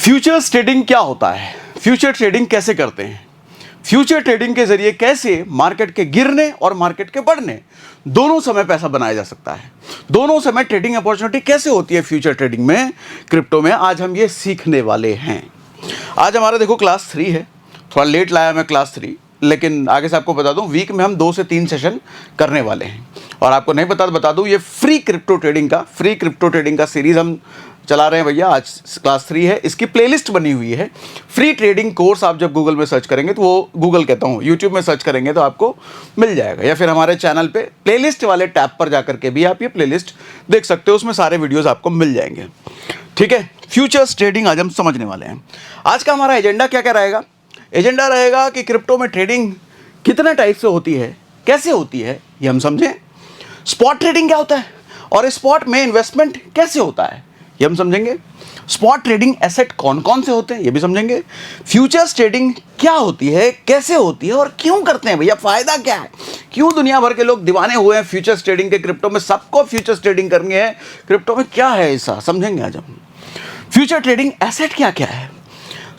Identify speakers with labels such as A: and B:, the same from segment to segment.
A: Futures trading क्या होता है, फ्यूचर ट्रेडिंग कैसे करते हैं, फ्यूचर ट्रेडिंग के जरिए कैसे मार्केट के गिरने और मार्केट के बढ़ने दोनों समय पैसा बनाया जा सकता है, दोनों समय ट्रेडिंग अपॉर्चुनिटी कैसे होती है फ्यूचर ट्रेडिंग में, क्रिप्टो में, आज हम ये सीखने वाले हैं। आज हमारा देखो क्लास 3 है, थोड़ा लेट लाया मैं क्लास 3, लेकिन आगे से आपको बता दूं वीक में हम 2 से 3 सेशन करने वाले हैं। और आपको नहीं बता दूं ये फ्री क्रिप्टो ट्रेडिंग का सीरीज हम चला रहे हैं भैया। आज क्लास 3 है, इसकी प्लेलिस्ट बनी हुई है। फ्री ट्रेडिंग कोर्स आप जब गूगल में सर्च करेंगे तो वो गूगल कहता हूँ यूट्यूब में सर्च करेंगे तो आपको मिल जाएगा, या फिर हमारे चैनल पे प्लेलिस्ट वाले टैब पर जाकर के भी आप ये प्लेलिस्ट देख सकते हो, उसमें सारे वीडियोज़ आपको मिल जाएंगे। ठीक है, फ्यूचर्स ट्रेडिंग आज हम समझने वाले हैं। आज का हमारा एजेंडा क्या क्या रहेगा? एजेंडा रहेगा कि क्रिप्टो में ट्रेडिंग कितने टाइप से होती है, कैसे होती है, ये हम समझें। स्पॉट ट्रेडिंग क्या होता है और स्पॉट में इन्वेस्टमेंट कैसे होता है, ये हम समझेंगे। स्पॉट ट्रेडिंग एसेट कौन कौन से होते हैं, ये भी समझेंगे। फ्यूचर्स ट्रेडिंग क्या होती है, कैसे होती है और क्यों करते हैं भैया, फायदा क्या है, क्यों दुनिया भर के लोग दीवाने हुए हैं फ्यूचर्स ट्रेडिंग के। क्रिप्टो में सबको फ्यूचर्स ट्रेडिंग करनी है, क्रिप्टो में क्या है ऐसा समझेंगे आज हम। फ्यूचर ट्रेडिंग एसेट क्या क्या है,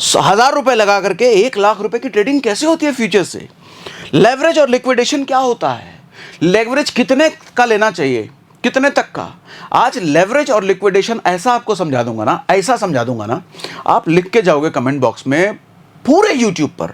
A: 1000 रुपए लगा करके 1 लाख रुपए की ट्रेडिंग कैसे होती है फ्यूचर से। लेवरेज और लिक्विडेशन क्या होता है, लेवरेज कितने का लेना चाहिए, कितने तक का। आज लेवरेज और लिक्विडेशन ऐसा आपको समझा दूंगा ना, ऐसा समझा दूंगा ना, आप लिख के जाओगे कमेंट बॉक्स में पूरे यूट्यूब पर।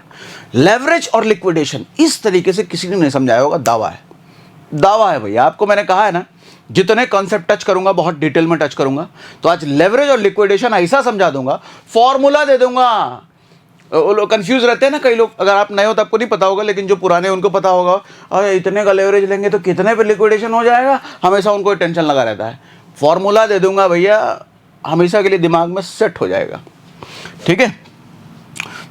A: लेवरेज और लिक्विडेशन इस तरीके से किसी ने नहीं समझाया होगा, दावा है भैया। आपको मैंने कहा है ना, जितने कॉन्सेप्ट टच करूंगा बहुत डिटेल में टच करूंगा, तो आज लेवरेज और लिक्विडेशन ऐसा समझा दूंगा, फॉर्मूला दे दूंगा। वो लोग कंफ्यूज रहते हैं ना कई लोग, अगर आप नए हो तो आपको नहीं पता होगा, लेकिन जो पुराने उनको पता होगा, अरे इतने का लेवरेज लेंगे तो कितने पे लिक्विडेशन हो जाएगा, हमेशा उनको टेंशन लगा रहता है। फॉर्मूला दे दूंगा भैया, हमेशा के लिए दिमाग में सेट हो जाएगा। ठीक है,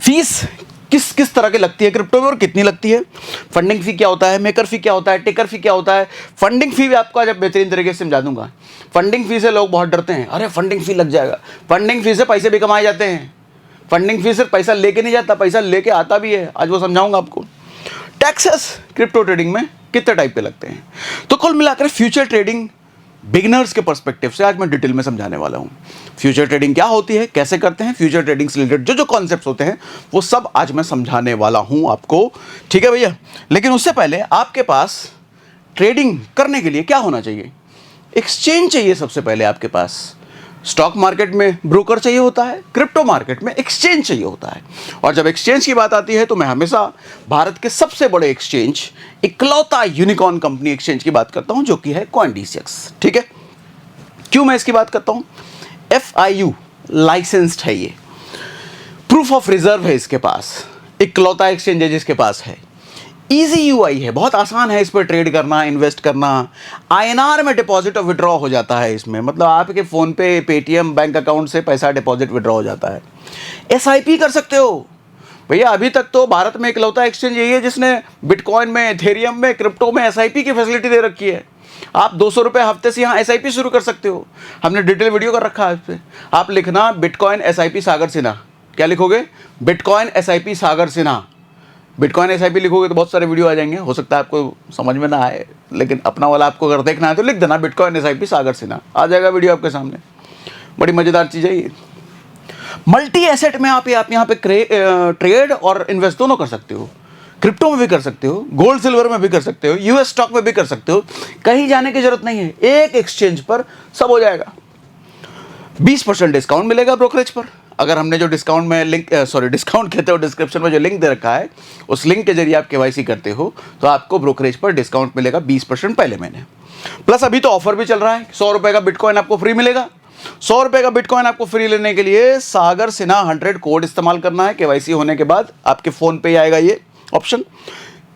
A: फीस किस किस तरह की लगती है क्रिप्टो में और कितनी लगती है, फंडिंग फी क्या होता है, मेकर फी क्या होता है, टेकर फी क्या होता है। फंडिंग फी भी आपको आज बेहतरीन तरीके से समझा दूंगा। फंडिंग फी से लोग बहुत डरते हैं, अरे फंडिंग फी लग जाएगा। फंडिंग फी से पैसे भी कमाए जाते हैं। फंडिंग फी सिर्फ पैसा लेके नहीं जाता, पैसा लेके आता भी है, आज वो समझाऊंगा आपको। टैक्सेस क्रिप्टो ट्रेडिंग में कितने टाइप के लगते हैं। तो कुल मिलाकर फ्यूचर ट्रेडिंग बिगिनर्स के पर्सपेक्टिव से आज मैं डिटेल में समझाने वाला हूं। फ्यूचर ट्रेडिंग क्या होती है, कैसे करते हैं, फ्यूचर ट्रेडिंग से रिलेटेड जो कॉन्सेप्ट्स होते हैं वो सब आज मैं समझाने वाला हूं आपको। ठीक है भैया, लेकिन उससे पहले आपके पास ट्रेडिंग करने के लिए क्या होना चाहिए, एक्सचेंज चाहिए सबसे पहले आपके पास। स्टॉक मार्केट में ब्रोकर चाहिए होता है, क्रिप्टो मार्केट में एक्सचेंज चाहिए होता है। और जब एक्सचेंज की बात आती है तो मैं हमेशा भारत के सबसे बड़े एक्सचेंज, इकलौता यूनिकॉर्न कंपनी एक्सचेंज की बात करता हूं, जो कि है CoinDCX। ठीक है, क्यों मैं इसकी बात करता हूं, FIU लाइसेंस्ड है, ये प्रूफ ऑफ रिजर्व है इसके पास, इकलौता एक्सचेंज है जिसके पास है। ईजी यूआई है, बहुत आसान है इस पर ट्रेड करना, इन्वेस्ट करना। INR में डिपॉजिट और विड्रॉ हो जाता है इसमें, मतलब आपके फ़ोन पे, पेटीएम बैंक अकाउंट से पैसा डिपॉजिट विड्रॉ हो जाता है। SIP कर सकते हो भैया। अभी तक तो भारत में इकलौता एक्सचेंज यही है जिसने बिटकॉइन में, एथेरियम में, क्रिप्टो में SIP की फैसिलिटी दे रखी है। आप 200 रुपये हफ्ते से यहाँ SIP शुरू कर सकते हो। हमने डिटेल वीडियो कर रखा है इस पर। आप लिखना बिटकॉइन SIP सागर सिन्हा, क्या लिखोगे, बिटकॉइन SIP सागर सिन्हा। बिटकॉइन SIP लिखोगे तो बहुत सारे वीडियो आ जाएंगे, हो सकता है आपको समझ में ना आए, लेकिन अपना वाला आपको अगर देखना है तो लिख देना बिटकॉइन SIP सागर सिन्हा, आ जाएगा वीडियो आपके सामने। बड़ी मज़ेदार चीज़ है ये। मल्टी एसेट में आप यहाँ पे ट्रेड और इन्वेस्ट दोनों कर सकते हो। क्रिप्टो में भी कर सकते हो, गोल्ड सिल्वर में भी कर सकते हो, US स्टॉक में भी कर सकते हो। कहीं जाने की जरूरत नहीं है, एक एक्सचेंज पर सब हो जाएगा। 20% डिस्काउंट मिलेगा ब्रोकरेज पर। अगर हमने जो डिस्काउंट में डिस्काउंट कहते हो, डिस्क्रिप्शन में जो लिंक दे रखा है, उस लिंक के जरिए आप KYC करते हो तो आपको ब्रोकरेज पर डिस्काउंट मिलेगा 20% पहले महीने। प्लस अभी तो ऑफर भी चल रहा है, 100 रुपये का बिटकॉइन आपको फ्री मिलेगा। 100 रुपये का बिटकॉइन आपको फ्री लेने के लिए सागर सिन्हा 100 कोड इस्तेमाल करना है। KYC होने के बाद आपके फ़ोन पे आएगा ये ऑप्शन।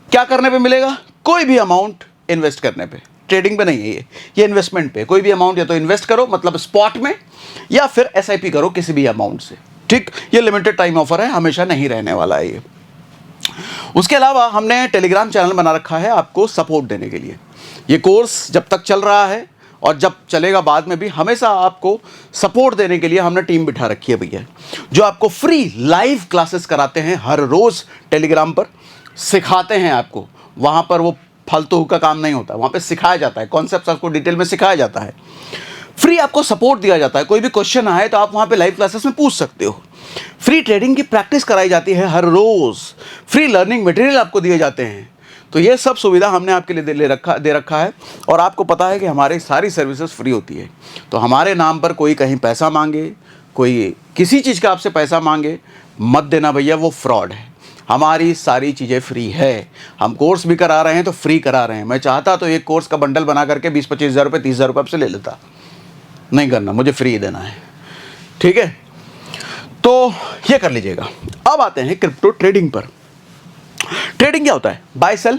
A: क्या करने पे मिलेगा, कोई भी अमाउंट इन्वेस्ट करने पे, ट्रेडिंग पे नहीं है ये इन्वेस्टमेंट पे। कोई भी अमाउंट या तो इन्वेस्ट करो, मतलब स्पॉट में, या फिर SIP करो किसी भी अमाउंट से। ठीक, ये लिमिटेड टाइम ऑफर है, हमेशा नहीं रहने वाला है ये। उसके अलावा हमने टेलीग्राम चैनल बना रखा है आपको सपोर्ट देने के लिए। ये कोर्स जब तक चल रहा है और जब चलेगा बाद में भी, हमेशा आपको सपोर्ट देने के लिए हमने टीम बिठा रखी है भैया, जो आपको फ्री लाइव क्लासेस कराते हैं हर रोज़ टेलीग्राम पर, सिखाते हैं आपको। वहाँ पर वो फालतू का काम नहीं होता, वहाँ पे सिखाया जाता है, कॉन्सेप्ट्स आपको डिटेल में सिखाया जाता है। फ्री आपको सपोर्ट दिया जाता है। कोई भी क्वेश्चन आए तो आप वहाँ पे लाइव क्लासेस में पूछ सकते हो। फ्री ट्रेडिंग की प्रैक्टिस कराई जाती है हर रोज़, फ्री लर्निंग मटेरियल आपको दिए जाते हैं। तो ये सब सुविधा हमने आपके लिए दे रखा है, और आपको पता है कि हमारी सारी सर्विसेज फ्री होती है। तो हमारे नाम पर कोई कहीं पैसा मांगे, कोई किसी चीज़ का आपसे पैसा मांगे, मत देना भैया, वो फ्रॉड है। हमारी सारी चीज़ें फ्री है। हम कोर्स भी करा रहे हैं तो फ्री करा रहे हैं। मैं चाहता तो एक कोर्स का बंडल बना करके 20-25 हज़ार रुपये, 30 हज़ार रुपये आपसे ले लेता, नहीं करना, मुझे फ्री देना है, ठीक है। तो ये कर लीजिएगा। अब आते हैं क्रिप्टो ट्रेडिंग पर। ट्रेडिंग क्या होता है? बाय सेल,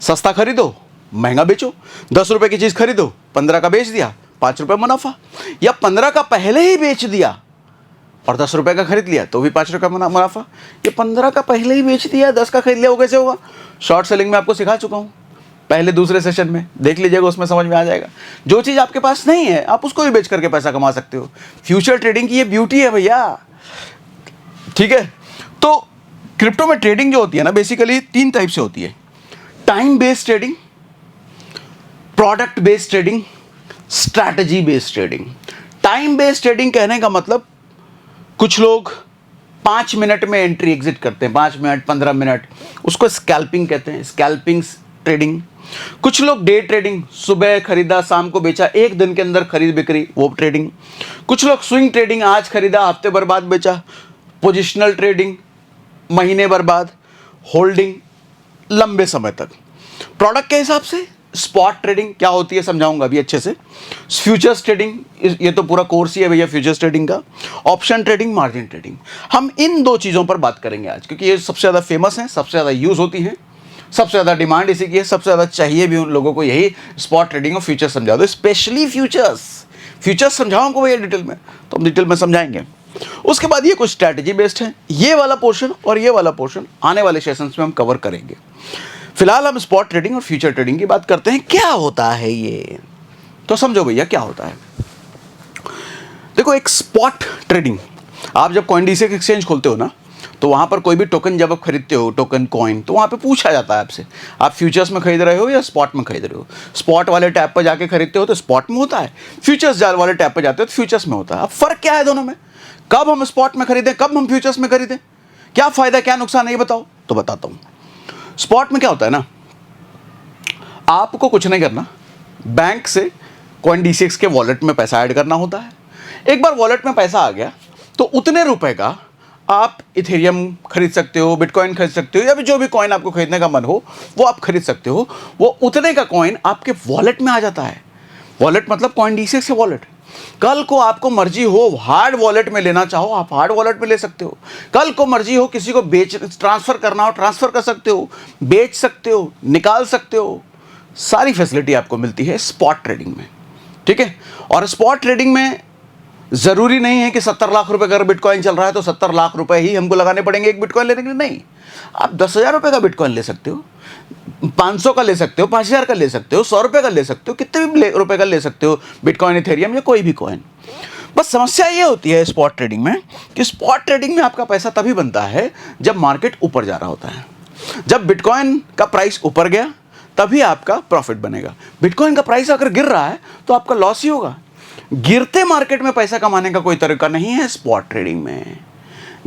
A: सस्ता खरीदो महंगा बेचो। 10 रुपए की चीज़ खरीदो, 15 का बेच दिया, 5 रुपये मुनाफा। या 15 का पहले ही बेच दिया और 10 रुपये का खरीद लिया तो भी 5 रुपये का मुनाफा। ये 15 का पहले ही बेच दिया, 10 का खरीद लिया, वो कैसे होगा? शॉर्ट सेलिंग में आपको सिखा चुका हूँ पहले दूसरे सेशन में, देख लीजिएगा, उसमें समझ में आ जाएगा। जो चीज़ आपके पास नहीं है आप उसको भी बेच करके पैसा कमा सकते हो। फ्यूचर ट्रेडिंग की ये ब्यूटी है भैया, ठीक है। तो क्रिप्टो में ट्रेडिंग जो होती है ना, बेसिकली 3 टाइप से होती है। Time based trading, product based trading, strategy based trading. Time based trading कहने का मतलब, कुछ लोग 5 मिनट में एंट्री एग्जिट करते हैं, 5 मिनट 15 मिनट, उसको स्कैल्पिंग कहते हैं, स्कैल्पिंग ट्रेडिंग। कुछ लोग डे ट्रेडिंग, सुबह खरीदा शाम को बेचा, एक दिन के अंदर खरीद बिक्री, वो ट्रेडिंग। कुछ लोग स्विंग ट्रेडिंग, आज खरीदा हफ्ते भर बाद बेचा। पोजिशनल ट्रेडिंग, महीने भर बाद। होल्डिंग, लंबे समय तक। प्रोडक्ट के हिसाब से स्पॉट ट्रेडिंग क्या होती है समझाऊंगा अभी अच्छे से। फ्यूचर्स ट्रेडिंग, ये तो पूरा कोर्स ही है भैया फ्यूचर्स ट्रेडिंग का। Option trading, margin trading. हम इन 2 चीज़ों पर बात करेंगे आज, क्योंकि ये सबसे ज़्यादा फेमस हैं, सबसे ज़्यादा यूज़ होती हैं, सबसे ज़्यादा डिमांड इसी की है, सबसे ज़्यादा चाहिए भी उन लोगों को यही स्पॉट ट्रेडिंग और फ्यूचर्स समझा दो। स्पेशली फ्यूचर्स समझाओ हमको भैया डिटेल में, तो हम डिटेल में समझाएंगे। उसके बाद ये कुछ स्ट्रैटेजी बेस्ड है। ये वाला पोर्शन और ये वाला पोर्शन आने वाले सेशंस में हम कवर करेंगे। फिलहाल हम स्पॉट ट्रेडिंग और फ्यूचर ट्रेडिंग की बात करते हैं। क्या होता है ये, तो समझो भैया क्या होता है। देखो, एक स्पॉट ट्रेडिंग, आप जब CoinDCX एक्सचेंज खोलते हो ना, तो वहाँ पर कोई भी टोकन जब आप खरीदते हो, टोकन कॉइन, तो वहाँ पे पूछा जाता है आपसे, आप फ्यूचर्स में खरीद रहे हो या स्पॉट में खरीद रहे हो। स्पॉट वाले टैब पर जाके खरीदते हो तो स्पॉट में होता है, फ्यूचर्स वाले टैब पर जाते हो तो फ्यूचर्स में होता है। अब फ़र्क क्या है दोनों में? कब हम स्पॉट में खरीदें, कब हम फ्यूचर्स में खरीदें, क्या फ़ायदा क्या नुकसान है ये बताओ। तो बताता हूँ। स्पॉट में क्या होता है ना, आपको कुछ नहीं करना, बैंक से CoinDCX के वॉलेट में पैसा ऐड करना होता है। एक बार वॉलेट में पैसा आ गया तो उतने रुपए का आप इथेरियम खरीद सकते हो, बिटकॉइन खरीद सकते हो, या फिर जो भी कॉइन आपको खरीदने का मन हो वो आप खरीद सकते हो। वो उतने का कॉइन आपके वॉलेट में आ जाता है। वॉलेट मतलब CoinDCX के वॉलेट। कल को आपको मर्जी हो हार्ड वॉलेट में लेना चाहो, आप हार्ड वॉलेट में ले सकते हो। कल को मर्जी हो किसी को ट्रांसफ़र करना हो, ट्रांसफ़र कर सकते हो, बेच सकते हो, निकाल सकते हो। सारी फैसिलिटी आपको मिलती है स्पॉट ट्रेडिंग में, ठीक है। और स्पॉट ट्रेडिंग में ज़रूरी नहीं है कि 70 लाख रुपए अगर बिटकॉइन चल रहा है तो 70 लाख रुपए ही हमको लगाने पड़ेंगे एक बिटकॉइन लेने के लिए। नहीं, आप 10,000 रुपये का बिटकॉइन ले सकते हो, 500 का ले सकते हो, 5,000 का ले सकते हो, 100 रुपये का ले सकते हो, कितने भी रुपए का ले सकते हो, बिटकॉइन, इथेरियम या कोई भी कॉइन। बस समस्या ये होती है स्पॉट ट्रेडिंग में कि स्पॉट ट्रेडिंग में आपका पैसा तभी बनता है जब मार्केट ऊपर जा रहा होता है। जब बिटकॉइन का प्राइस ऊपर गया तभी आपका प्रॉफिट बनेगा। बिटकॉइन का प्राइस अगर गिर रहा है तो आपका लॉस ही होगा। गिरते मार्केट में पैसा कमाने का कोई तरीका नहीं है स्पॉट ट्रेडिंग में।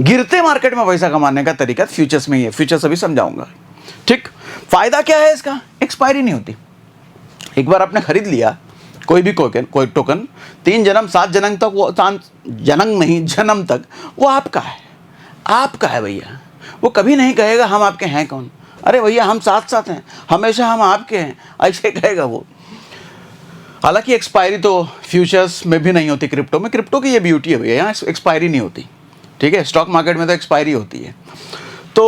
A: गिरते मार्केट में पैसा कमाने का तरीका फ्यूचर्स में ही है। फ्यूचर्स अभी समझाऊंगा, ठीक। फायदा क्या है इसका? एक्सपायरी नहीं होती। एक बार आपने खरीद लिया कोई भी कोई टोकन, 3 जन्म 7 जन्म तक वो, जन्म तक वो आपका है, आपका है भैया। वो कभी नहीं कहेगा हम आपके हैं कौन, अरे भैया हम साथ साथ हैं, हमेशा हम आपके हैं, ऐसे कहेगा वो। हालांकि एक्सपायरी तो फ्यूचर्स में भी नहीं होती क्रिप्टो में। क्रिप्टो की ये ब्यूटी है भैया, यहाँ एक्सपायरी नहीं होती, ठीक है। स्टॉक मार्केट में तो एक्सपायरी होती है। तो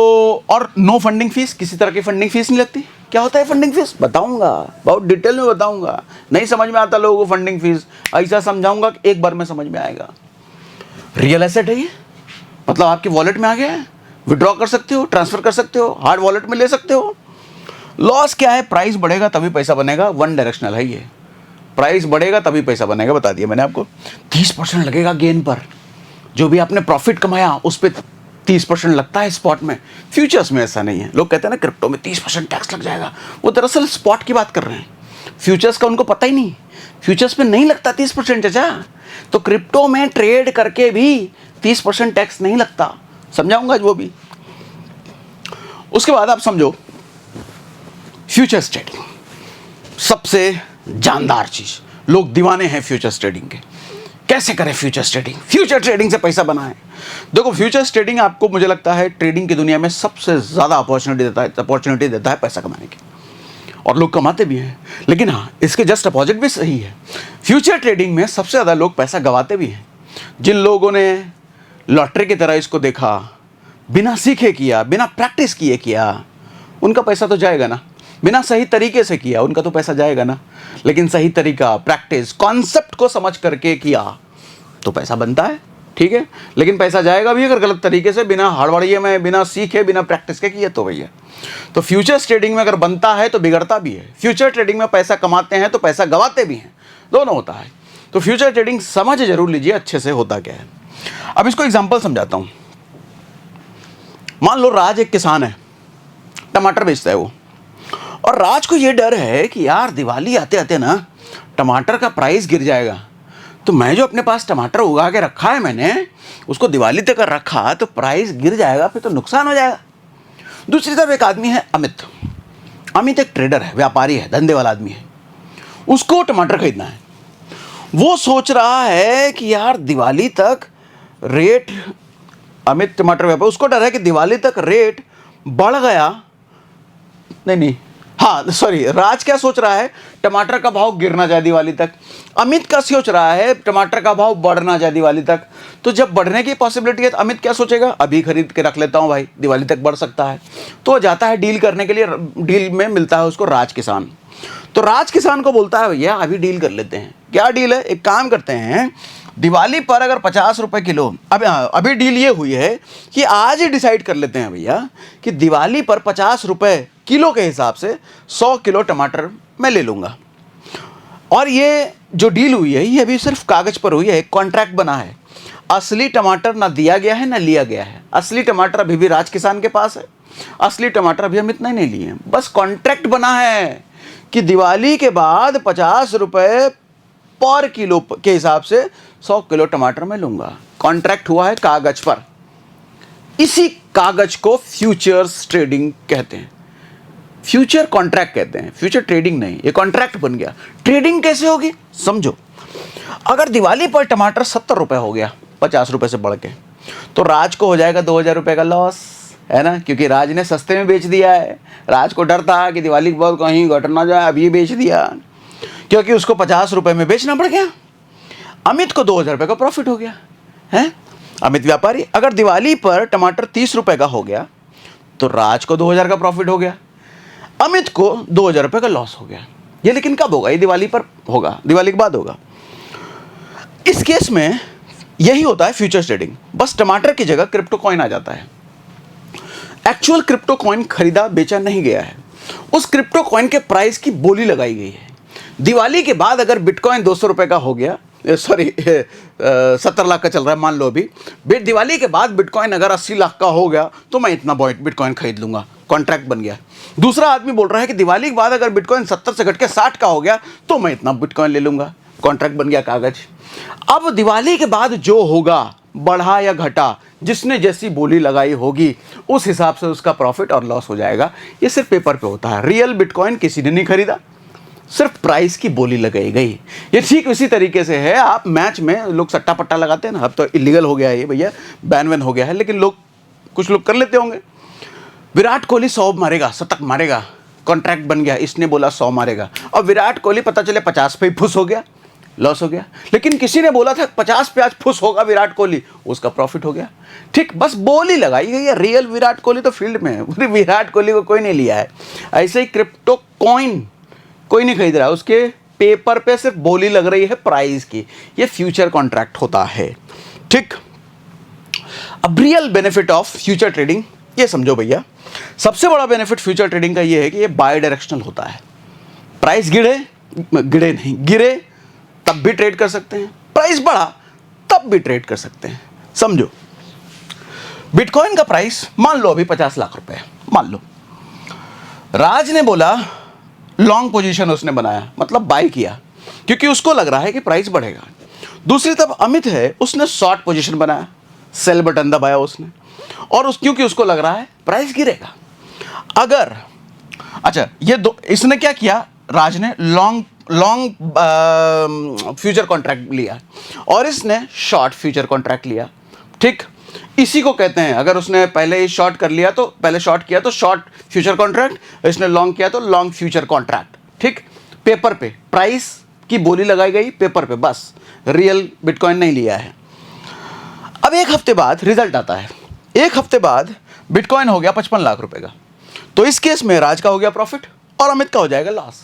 A: और नो फंडिंग फीस, किसी तरह की फंडिंग फीस नहीं लगती। क्या होता है फंडिंग फीस? बताऊंगा, बहुत डिटेल में बताऊंगा। नहीं समझ में आता लोगों को फंडिंग फीस, ऐसा समझाऊंगा कि एक बार में समझ में आएगा। रियल एसेट है ये, मतलब आपके वॉलेट में आ गया है, विड्रॉ कर सकते हो, ट्रांसफर कर सकते हो, हार्ड वॉलेट में ले सकते हो। लॉस क्या है? प्राइस बढ़ेगा तभी पैसा बनेगा, वन डायरेक्शनल है ये। प्राइस बढ़ेगा तभी पैसा बनेगा, बता दिया मैंने आपको। 30% लगेगा गेन पर, जो भी आपने प्रॉफिट कमाया उस पर 30% लगता है स्पॉट में। फ्यूचर्स में ऐसा नहीं है। लोग कहते हैं ना क्रिप्टो में 30% टैक्स लग जाएगा, वो दरअसल स्पॉट की बात कर रहे हैं। फ्यूचर्स का उनको पता ही नहीं, फ्यूचर्स पे नहीं लगता 30% चाचा, तो क्रिप्टो में ट्रेड करके भी 30% टैक्स नहीं लगता, समझाऊंगा आज वो भी। उसके बाद आप समझो फ्यूचर्स ट्रेडिंग सबसे जानदार चीज, लोग दीवाने हैं फ्यूचर्स ट्रेडिंग के। कैसे करें फ्यूचर्स ट्रेडिंग, फ्यूचर ट्रेडिंग से पैसा बनाएं। देखो फ्यूचर्स ट्रेडिंग आपको, मुझे लगता है ट्रेडिंग की दुनिया में सबसे ज़्यादा अपॉर्चुनिटी देता है पैसा कमाने की, और लोग कमाते भी हैं। लेकिन हाँ, इसके जस्ट अपोजिट भी सही है, फ्यूचर ट्रेडिंग में सबसे ज़्यादा लोग पैसा गंवाते भी हैं। जिन लोगों ने लॉटरी की तरह इसको देखा, बिना सीखे किया, बिना प्रैक्टिस किए किया, उनका पैसा तो जाएगा ना। बिना सही तरीके से किया उनका तो पैसा जाएगा ना। लेकिन सही तरीका, प्रैक्टिस, कॉन्सेप्ट को समझ करके किया तो पैसा बनता है, ठीक है। लेकिन पैसा जाएगा भी अगर गलत तरीके से, बिना हड़बड़िए में, बिना सीखे, बिना प्रैक्टिस के किए तो भैया। तो फ्यूचर्स ट्रेडिंग में अगर बनता है तो बिगड़ता भी है। फ्यूचर ट्रेडिंग में पैसा कमाते हैं तो पैसा गंवाते भी हैं, दोनों होता है। तो फ्यूचर ट्रेडिंग समझ जरूर लीजिए अच्छे से होता क्या है। अब इसको एग्जाम्पल समझाता हूँ। मान लो राज एक किसान है, टमाटर बेचता है वो, और राज को ये डर है कि यार दिवाली आते आते ना टमाटर का प्राइस गिर जाएगा, तो मैं जो अपने पास टमाटर उगा के रखा है, मैंने उसको दिवाली तक रखा, तो प्राइस गिर जाएगा, फिर तो नुकसान हो जाएगा। दूसरी तरफ एक आदमी है अमित। अमित एक ट्रेडर है, व्यापारी है, धंधे वाला आदमी है, उसको टमाटर खरीदना है। वो सोच रहा है कि यार दिवाली तक रेट, अमित टमाटर व्यापारी, उसको डर है कि दिवाली तक रेट बढ़ गया, नहीं, हाँ सॉरी, राज क्या सोच रहा है, टमाटर का भाव गिरना जाए दिवाली तक। अमित का सोच रहा है टमाटर का भाव बढ़ना जाए दिवाली तक। तो जब बढ़ने की पॉसिबिलिटी है तो अमित क्या सोचेगा, अभी खरीद के रख लेता हूँ भाई, दिवाली तक बढ़ सकता है। तो वो जाता है डील करने के लिए, डील में मिलता है उसको राज किसान। तो राज किसान को बोलता है भैया अभी डील कर लेते हैं। क्या डील है, एक काम करते हैं, दिवाली पर अगर 50 रुपये किलो, अभी डील ये हुई है कि आज ही डिसाइड कर लेते हैं भैया कि दिवाली पर 50 रुपये किलो के हिसाब से 100 किलो टमाटर मैं ले लूँगा। और ये जो डील हुई है ये अभी सिर्फ कागज़ पर हुई है, एक कॉन्ट्रैक्ट बना है। असली टमाटर ना दिया गया है ना लिया गया है। असली टमाटर अभी भी राज किसान के पास है, असली टमाटर अभी हम इतना ही नहीं लिए हैं, बस कॉन्ट्रैक्ट बना है कि दिवाली के बाद 50 रुपये पर किलो के हिसाब से 100 किलो टमाटर मैं लूँगा। कॉन्ट्रैक्ट हुआ है कागज़ पर। इसी कागज़ को फ्यूचर्स ट्रेडिंग कहते हैं, फ्यूचर कॉन्ट्रैक्ट कहते हैं, फ्यूचर ट्रेडिंग नहीं। ये कॉन्ट्रैक्ट बन गया। ट्रेडिंग कैसे होगी समझो। अगर दिवाली पर टमाटर 70 रुपये हो गया 50 रुपये से बढ़ के, तो राज को हो जाएगा 2000 रुपये का लॉस, है ना, क्योंकि राज ने सस्ते में बेच दिया है। राज को डर था कि दिवाली के बाद कहीं घट ना जाए, अब ये बेच दिया क्योंकि उसको 50 रुपये में बेचना पड़ गया। अमित को 2000 रुपये का प्रॉफिट हो गया है। अमित व्यापारी, अगर दिवाली पर टमाटर 30 रुपये का हो गया तो राज को 2000 का प्रॉफिट हो गया, अमित को 2000 रुपये का लॉस हो गया। ये लेकिन कब होगा, ये दिवाली पर होगा, दिवाली के बाद होगा। इस केस में यही होता है फ्यूचर्स ट्रेडिंग, बस टमाटर की जगह क्रिप्टो कॉइन आ जाता है। एक्चुअल क्रिप्टो कॉइन खरीदा बेचा नहीं गया है, उस क्रिप्टो कॉइन के प्राइस की बोली लगाई गई है। दिवाली के बाद अगर बिटकॉइन 200 रुपये का हो गया, सॉरी 70 लाख का चल रहा है मान लो अभी, दिवाली के बाद बिटकॉइन अगर 80 लाख का हो गया तो मैं इतना बिटकॉइन खरीद लूँगा, कॉन्ट्रैक्ट बन गया। दूसरा आदमी बोल रहा है कि दिवाली के बाद अगर बिटकॉइन 70 से घट के 60 का हो गया तो मैं इतना बिटकॉइन ले लूँगा, कॉन्ट्रैक्ट बन गया कागज। अब दिवाली के बाद जो होगा, बढ़ा या घटा, जिसने जैसी बोली लगाई होगी उस हिसाब से उसका प्रॉफिट और लॉस हो जाएगा। ये सिर्फ पेपर पे होता है, रियल बिटकॉइन किसी ने नहीं खरीदा, सिर्फ प्राइस की बोली लगाई गई। ये ठीक उसी तरीके से है, आप मैच में लोग सट्टा पट्टा लगाते हैं ना, अब तो इलीगल हो गया है ये भैया, बैन वैन हो गया है, लेकिन लोग, कुछ लोग कर लेते होंगे। विराट कोहली 100 मारेगा, शतक मारेगा, कॉन्ट्रैक्ट बन गया, इसने बोला 100 मारेगा, और विराट कोहली पता चले 50 पे ही फुस हो गया, लॉस हो गया। लेकिन किसी ने बोला था 50 पे आज फुस होगा विराट कोहली, उसका प्रॉफिट हो गया। ठीक, बस बोली लगाई गई है। रियल विराट कोहली तो फील्ड में है, विराट कोहली को कोई नहीं लिया है। ऐसे ही क्रिप्टो कॉइन कोई नहीं खरीद रहा है, उसके पेपर पे सिर्फ बोली लग रही है प्राइस की। ये फ्यूचर कॉन्ट्रैक्ट होता है। ठीक, अब real benefit of future trading ये समझो भैया। सबसे बड़ा बेनिफिट फ्यूचर ट्रेडिंग का ये है कि ये बाय डायरेक्शनल होता है। प्राइस गिरे तब भी ट्रेड कर सकते हैं, प्राइस बढ़ा तब भी ट्रेड कर सकते हैं। समझो, बिटकॉइन का प्राइस मान लो अभी 50 लाख रुपए, मान लो राज ने बोला लॉन्ग पोजीशन उसने बनाया, मतलब बाय किया, क्योंकि उसको लग रहा है कि प्राइस बढ़ेगा। दूसरी तरफ अमित है, उसने शॉर्ट पोजीशन बनाया, सेल बटन दबाया उसने, और क्योंकि उसको लग रहा है प्राइस गिरेगा। अगर अच्छा, ये दो, इसने क्या किया, राज ने लॉन्ग फ्यूचर कॉन्ट्रैक्ट लिया और इसने शॉर्ट फ्यूचर कॉन्ट्रैक्ट लिया। ठीक, इसी को कहते हैं, अगर उसने पहले ही शॉर्ट कर लिया तो पहले शॉर्ट किया तो शॉर्ट फ्यूचर कॉन्ट्रैक्ट, इसने लॉन्ग किया तो लॉन्ग फ्यूचर कॉन्ट्रैक्ट। ठीक, पेपर पे प्राइस की बोली लगाई गई, पेपर पे, बस रियल बिटकॉइन नहीं लिया है। अब एक हफ्ते बाद रिजल्ट आता है, एक हफ्ते बाद बिटकॉइन हो गया 55 लाख रुपए का, तो इस केस में राज का हो गया प्रॉफिट और अमित का हो जाएगा लॉस।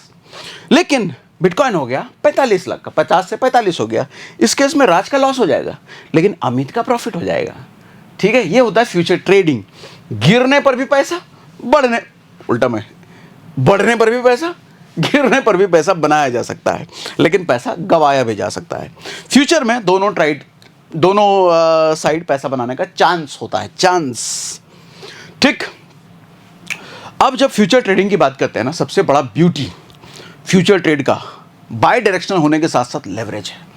A: लेकिन बिटकॉइन हो गया 45 लाख का, 50 से 45 हो गया, इस केस में राज का लॉस हो जाएगा लेकिन अमित का प्रॉफिट हो जाएगा। ठीक है, ये होता है फ्यूचर ट्रेडिंग। गिरने पर भी पैसा, उल्टा में बढ़ने पर भी पैसा, गिरने पर भी पैसा बनाया जा सकता है, लेकिन पैसा गवाया भी जा सकता है। फ्यूचर में दोनों साइड पैसा बनाने का चांस होता है, चांस। ठीक, अब जब फ्यूचर ट्रेडिंग की बात करते हैं ना, सबसे बड़ा ब्यूटी फ्यूचर ट्रेड का बाय डायरेक्शनल होने के साथ साथ लेवरेज है।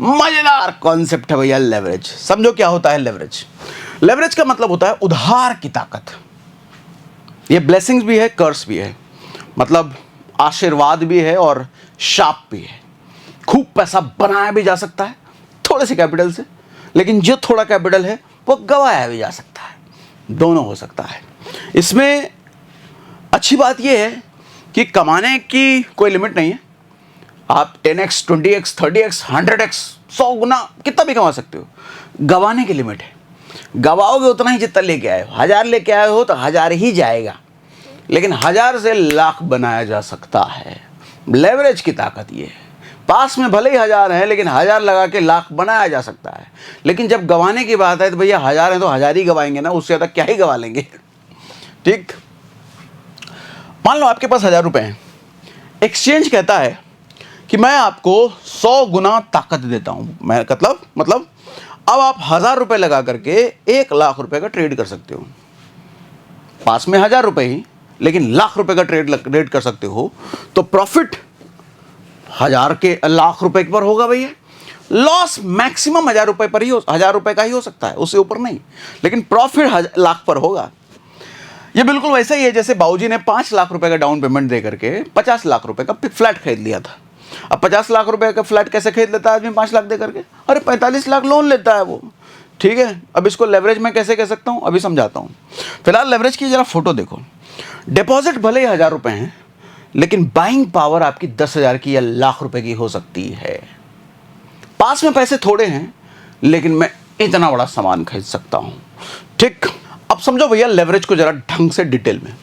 A: मजेदार कॉन्सेप्ट है भैया लेवरेज। समझो क्या होता है लेवरेज। लेवरेज का मतलब होता है उधार की ताकत। ये ब्लेसिंग्स भी है, कर्स भी है, मतलब आशीर्वाद भी है और शाप भी है। खूब पैसा बनाया भी जा सकता है थोड़े से कैपिटल से, लेकिन जो थोड़ा कैपिटल है वो गवाया भी जा सकता है, दोनों हो सकता है। इसमें अच्छी बात यह है कि कमाने की कोई लिमिट नहीं है। आप 10x, 20x, 30x, 100x, 100 गुना कितना भी कमा सकते हो। गवाने की लिमिट है, गवाओगे उतना ही जितना लेके आए हो। 1000 लेके आए हो तो 1000 ही जाएगा, लेकिन 1000 से लाख बनाया जा सकता है। लेवरेज की ताकत ये है। पास में भले ही 1000 है, लेकिन 1000 लगा के लाख बनाया जा सकता है। लेकिन जब गवाने की बात है तो भैया 1000 है तो 1000 ही गवाएंगे ना, उससे ज़्यादा क्या ही गवा लेंगे। ठीक, मान लो आपके पास 1000 रुपए हैं, एक्सचेंज कहता है कि मैं आपको 100 गुना ताकत देता हूं। मैं मतलब अब आप 1000 रुपए लगा करके 1 लाख रुपए का ट्रेड कर सकते हो। पास में 1000 रुपए ही, लेकिन लाख रुपए का ट्रेड कर सकते हो, तो प्रॉफिट 1000 के लाख रुपए पर होगा भैया। लॉस मैक्सिमम 1000 रुपए पर ही 1000 रुपए का ही हो सकता है, उससे ऊपर नहीं, लेकिन प्रॉफिट लाख पर होगा। ये बिल्कुल वैसा ही है जैसे बाबूजी ने 5 लाख रुपए का डाउन पेमेंट दे करके 50 लाख रुपए का फ्लैट खरीद लिया था। अब 50 लाख रुपए का फ्लैट कैसे खरीद लेता है आदमी 5 लाख दे करके? अरे 45 लाख लोन लेता है वो। ठीक है, अब इसको लेवरेज में कैसे कह सकता हूँ, अभी समझाता हूँ। फिलहाल लेवरेज की जरा फोटो देखो। डिपॉजिट भले ही 1000 रुपए हैं, लेकिन बाइंग पावर आपकी 10,000 की या लाख रुपए की हो सकती है। पास में पैसे थोड़े हैं, लेकिन मैं इतना बड़ा सामान खरीद सकता हूं। ठीक, अब समझो भैया लेवरेज को जरा ढंग से डिटेल में।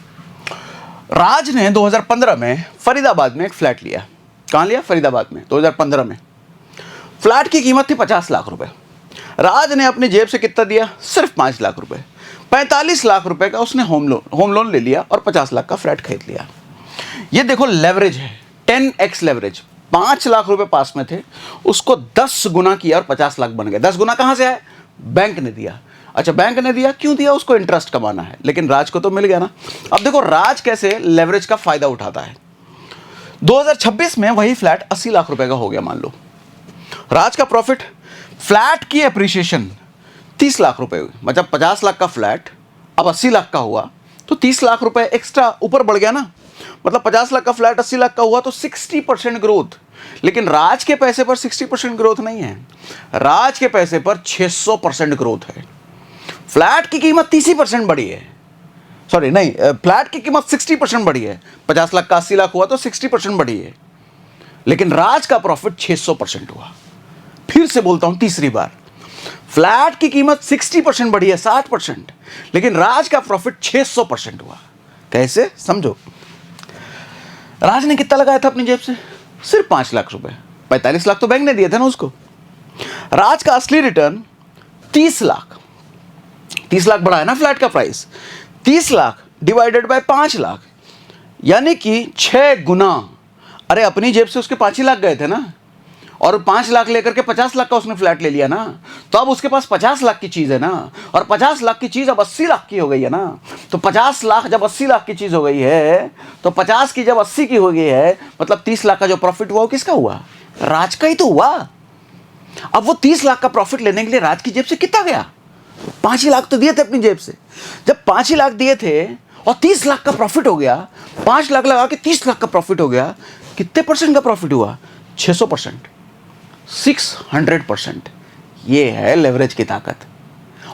A: राज ने 2015 में फरीदाबाद में एक फ्लैट लिया। कहां लिया? फरीदाबाद में, 2015 में। फ्लैट की कीमत थी 50 लाख रुपए। राज ने अपनी जेब से कितना दिया? सिर्फ 5 लाख रुपए। 45 लाख रुपए का उसने होम लोन ले लिया और 50 लाख का फ्लैट खरीद लिया। ये देखो लेवरेज है, 10x लेवरेज। 5 लाख रुपए पास में थे, उसको 10 गुना किया और 50 लाख बन गए। 10 गुना कहां से आए? बैंक ने दिया। अच्छा, बैंक ने दिया, क्यों दिया? उसको इंटरेस्ट कमाना है, लेकिन राज को तो मिल गया ना। अब देखो राज कैसे लेवरेज का फायदा उठाता है। 2026 में वही फ्लैट 80 लाख रुपए का हो गया मान लो। राज का प्रॉफिट, फ्लैट की एप्रिसिएशन 30 लाख रुपए हुई, मतलब 50 लाख का फ्लैट अब 80 लाख का हुआ, तो 30 लाख रुपए एक्स्ट्रा ऊपर बढ़ गया ना। मतलब 50 लाख का फ्लैट 80 लाख का हुआ तो 60% ग्रोथ। लेकिन राज के पैसे पर 60% ग्रोथ नहीं है, राज के पैसे पर 600% ग्रोथ है। फ्लैट की कीमत 30% बढ़ी है, सॉरी नहीं, फ्लैट की कीमत 60% बढ़ी है। 50 लाख का 80 लाख हुआ तो 60% बढ़ी है, लेकिन राज का प्रॉफिट 600% हुआ। फिर से बोलता हूं तीसरी बार, फ्लैट की कीमत 60% बढ़ी है, 60%, लेकिन राज का प्रॉफिट 600% हुआ। कैसे? समझो। राज ने कितना लगाया था अपनी जेब से? सिर्फ 5 लाख रुपए। 45 लाख तो बैंक ने दिए थे ना उसको। राज का असली रिटर्न 30 लाख। 30 लाख बढ़ा है ना फ्लैट का price. 30 lakh divided by 5 lakh, यानी कि 6 गुना। अरे अपनी जेब से उसके 5 ही लाख गए थे ना, और 5 लाख लेकर के 50 लाख का उसने फ्लैट ले लिया ना, तो अब उसके पास 50 लाख की चीज़ है ना, और 50 लाख की चीज़ अब 80 लाख की हो गई है ना। तो 50 लाख जब 80 लाख की चीज़ हो गई है, तो 50 की जब 80 की हो गई है, मतलब 30 लाख का जो प्रॉफिट हुआ वो किसका हुआ? राज का ही तो हुआ। अब वो 30 लाख का प्रॉफिट लेने के लिए राज की जेब से कितना गया? 5 ही लाख तो दिए थे अपनी जेब से। जब 5 ही लाख दिए थे और 30 लाख का प्रॉफिट हो गया, 5 लाख लगा के 30 लाख का प्रॉफिट हो गया, कितने परसेंट का प्रॉफिट हुआ? 600%, 600%। ये है लेवरेज की ताकत।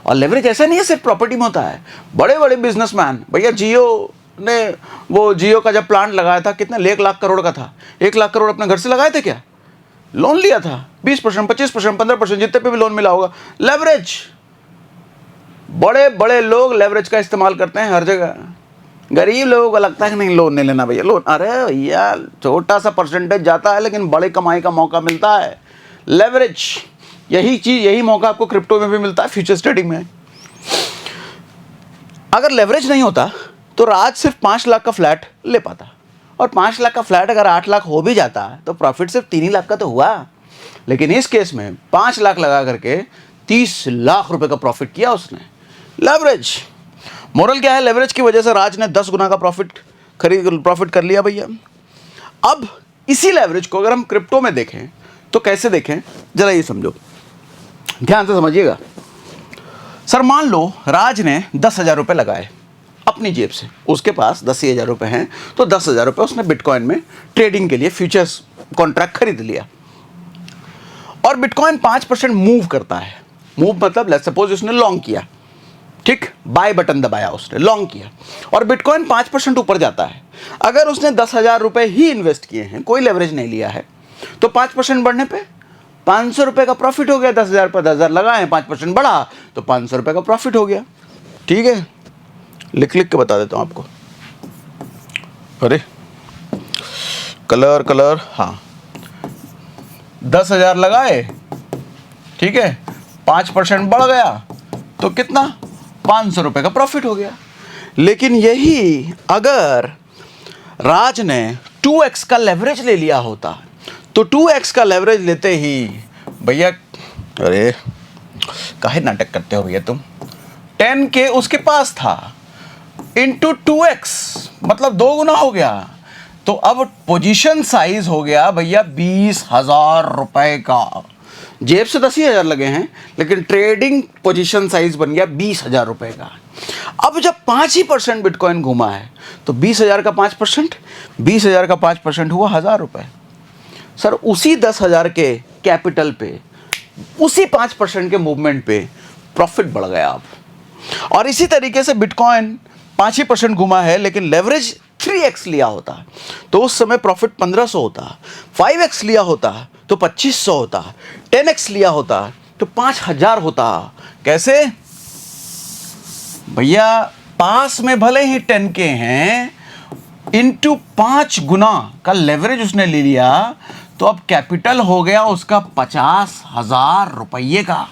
A: और लेवरेज ऐसा नहीं है सिर्फ प्रॉपर्टी में होता है। बड़े बड़े बिजनेसमैन, भैया जियो ने, वो जियो का जब प्लांट लगाया था कितना 1 लाख करोड़ का था, 1 लाख करोड़ अपने घर से लगाए थे क्या? लोन लिया था 20%, 25%, 15%, जितने पे भी लोन मिला होगा, लेवरेज। बड़े बड़े लोग लेवरेज का इस्तेमाल करते हैं हर जगह। गरीब लोगों को लगता है कि नहीं लोन नहीं लेना भैया, लोन, अरे भैया छोटा सा परसेंटेज जाता है लेकिन बड़े कमाई का मौका मिलता है। लेवरेज, यही चीज़, यही मौका आपको क्रिप्टो में भी मिलता है, फ्यूचर्स ट्रेडिंग में। अगर लेवरेज नहीं होता तो राज सिर्फ 5 लाख का फ्लैट ले पाता, और 5 लाख का फ्लैट अगर 8 लाख हो भी जाता तो प्रॉफिट सिर्फ 3 ही लाख का तो हुआ। लेकिन इस केस में 5 लाख लगा करके 30 लाख रुपए का प्रॉफिट किया उसने। लेवरेज। मोरल क्या है? लेवरेज की वजह से राज ने 10 गुना का प्रॉफिट कर लिया भैया। अब इसी लेवरेज को अगर हम क्रिप्टो में देखें तो कैसे देखें, जरा ये समझो, ध्यान से समझिएगा। सर मान लो राज ने 10,000 रुपये लगाए अपनी जेब से, उसके पास 10,000 रुपये हैं, तो 10,000 रुपये उसने बिटकॉइन में ट्रेडिंग के लिए फ्यूचर्स कॉन्ट्रैक्ट खरीद लिया। और बिटकॉइन 5% मूव करता है। मूव मतलब लेट्स सपोज उसने लॉन्ग किया, ठीक, बाय बटन दबाया उसने, लॉन्ग किया, और बिटकॉइन 5% ऊपर जाता है। अगर उसने 10,000 रुपये ही इन्वेस्ट किए हैं, कोई लेवरेज नहीं लिया है, तो 5% बढ़ने पे 500 रुपये का प्रॉफिट हो गया। 10,000 पर 10,000 लगाए, 5% बढ़ा तो 500 रुपये का प्रॉफिट हो गया। ठीक है, लिख के बता देता हूँ आपको। अरे कलर, हाँ, 10,000 लगाए, ठीक है, 5% बढ़ गया तो कितना? 500 रुपये का प्रॉफिट हो गया। लेकिन यही अगर राज ने 2x का लेवरेज ले लिया होता, तो 2x का लेवरेज लेते ही भैया, अरे काहे नाटक करते हो भैया तुम, 10K उसके पास था, इंटू 2x मतलब 2 गुना हो गया। तो अब पोजीशन साइज हो गया भैया 20,000 रुपए का। जेब से 10,000 लगे हैं, लेकिन ट्रेडिंग पोजीशन साइज बन गया 20,000 रुपए का। अब जब 5% बिटकॉइन घूमा है, तो 20,000 का 5%, 20,000 का 5% हुआ 1,000 रुपए। सर उसी 10,000 के कैपिटल पे, उसी 5% के मूवमेंट पे प्रॉफिट बढ़ गया अब। और इसी तरीके से बिटकॉइन 5% घुमा है, लेकिन लेवरेज 3x लिया होता तो उस समय प्रॉफिट 1,500 होता, 5x लिया होता तो 2,500 होता, 10x लिया होता तो 5,000 होता। कैसे भैया? पास में भले ही 10K हैं, इंटू 5 गुना का लेवरेज उसने ले लिया, तो अब कैपिटल हो गया उसका 50,000 रुपये का।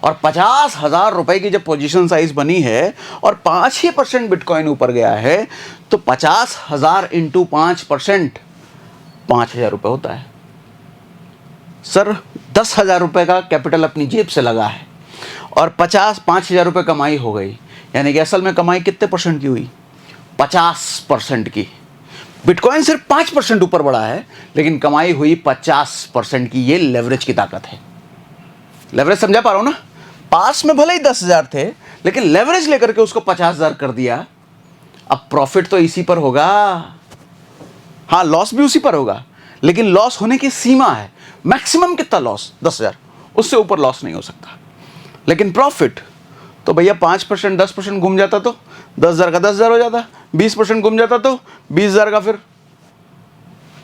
A: और 50,000 रुपए की जब पोजीशन साइज बनी है और 5% बिटकॉइन ऊपर गया है, तो 50,000 इंटू 5% 5,000 रुपये होता है। सर 10,000 रुपये का कैपिटल अपनी जेब से लगा है और 5,000 रुपये कमाई हो गई, यानी कि असल में कमाई कितने परसेंट की हुई? 50% की। बिटकॉइन सिर्फ 5% ऊपर बढ़ा है, लेकिन कमाई हुई 50% की। ये लेवरेज की ताकत है। लेवरेज समझा पा रहा हूं ना? पास में भले ही 10,000 थे, लेकिन लेवरेज लेकर के उसको 50,000 कर दिया। अब प्रॉफिट तो इसी पर होगा, हाँ लॉस भी उसी पर होगा, लेकिन लॉस होने की सीमा है। मैक्सिमम कितना लॉस? 10,000, उससे ऊपर लॉस नहीं हो सकता। लेकिन प्रॉफिट तो भैया 5%, 10% घूम जाता तो 10,000 का 10,000 हो जाता, 20% घूम जाता तो 20,000 का, फिर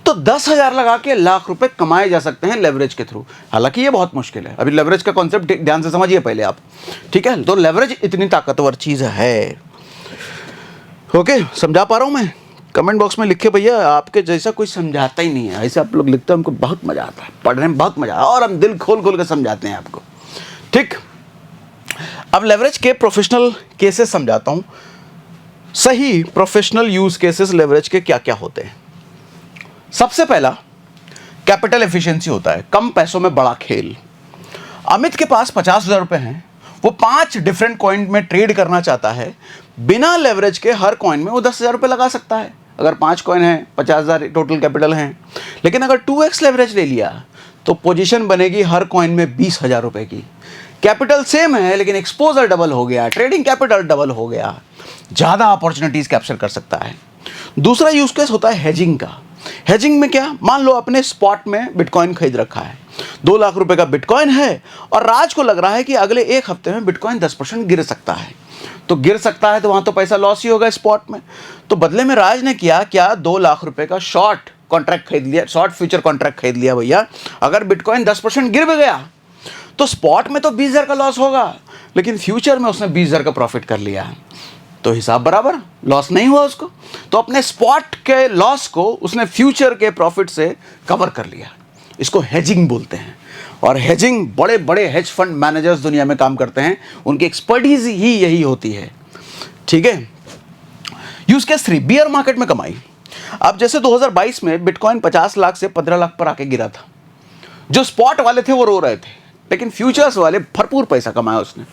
A: तो 10,000 लगा के लाख रुपए कमाए जा सकते हैं लेवरेज के थ्रू। हालांकि ये बहुत मुश्किल है। अभी लेवरेज का कॉन्सेप्ट ध्यान से समझिए पहले आप, ठीक है? तो लेवरेज इतनी ताकतवर चीज है। ओके, समझा पा रहा हूं मैं? कमेंट बॉक्स में लिखे भैया, आपके जैसा कोई समझाता ही नहीं है। ऐसे आप लोग लिखते हो, हमको बहुत मजा आता है, पढ़ने में बहुत मजा आता है, और हम दिल खोल खोल के समझाते हैं आपको, ठीक? अब लेवरेज के प्रोफेशनल केसेस समझाता हूं। सही प्रोफेशनल यूज केसेस लेवरेज के क्या क्या होते हैं। सबसे पहला, कैपिटल एफिशिएंसी होता है, कम पैसों में बड़ा खेल। अमित के पास 50,000 रुपए हैं, वो 5 डिफरेंट कॉइन में ट्रेड करना चाहता है। बिना लेवरेज के हर कॉइन में वो 10,000 रुपए लगा सकता है। अगर 5 कॉइन है, 50,000 टोटल कैपिटल हैं। लेकिन अगर 2x लेवरेज ले लिया तो पोजीशन बनेगी हर कॉइन में 20,000 रुपए की। कैपिटल सेम है लेकिन एक्सपोजर डबल हो गया, ट्रेडिंग कैपिटल डबल हो गया, ज़्यादा अपॉर्चुनिटीज कैप्चर कर सकता है। दूसरा यूज केस होता है हेजिंग का। हेजिंग में क्या, मान लो आपने स्पॉट में बिटकॉइन खरीद रखा है, 2 लाख रुपए का बिटकॉइन है और राज को लग रहा है कि अगले 1 हफ्ते में बिटकॉइन 10% गिर सकता है। तो गिर सकता है तो वहां तो पैसा लॉस ही होगा स्पॉट में। तो बदले में राज ने क्या 2 लाख रुपए का शॉर्ट कॉन्ट्रैक्ट खरीद लिया, शॉर्ट फ्यूचर कॉन्ट्रैक्ट खरीद लिया। भैया अगर बिटकॉइन 10% गिर भी गया तो स्पॉट में तो 20,000 का लॉस होगा, लेकिन फ्यूचर में उसने 20,000 का प्रॉफिट कर लिया, तो हिसाब बराबर, लॉस नहीं हुआ उसको। तो अपने स्पॉट के लॉस को उसने फ्यूचर के प्रॉफिट से कवर कर लिया। इसको हेजिंग बोलते हैं। और हेजिंग बड़े बड़े हेज फंड मैनेजर्स दुनिया में काम करते हैं, उनकी एक्सपर्टीज ही यही होती है। ठीक है। यूज केस 3, बियर मार्केट में कमाई। अब जैसे 2022 में बिटकॉइन 50 लाख से 15 लाख पर आके गिरा था, जो स्पॉट वाले थे वो रो रहे थे, लेकिन फ्यूचर्स वाले भरपूर पैसा कमाया उसने।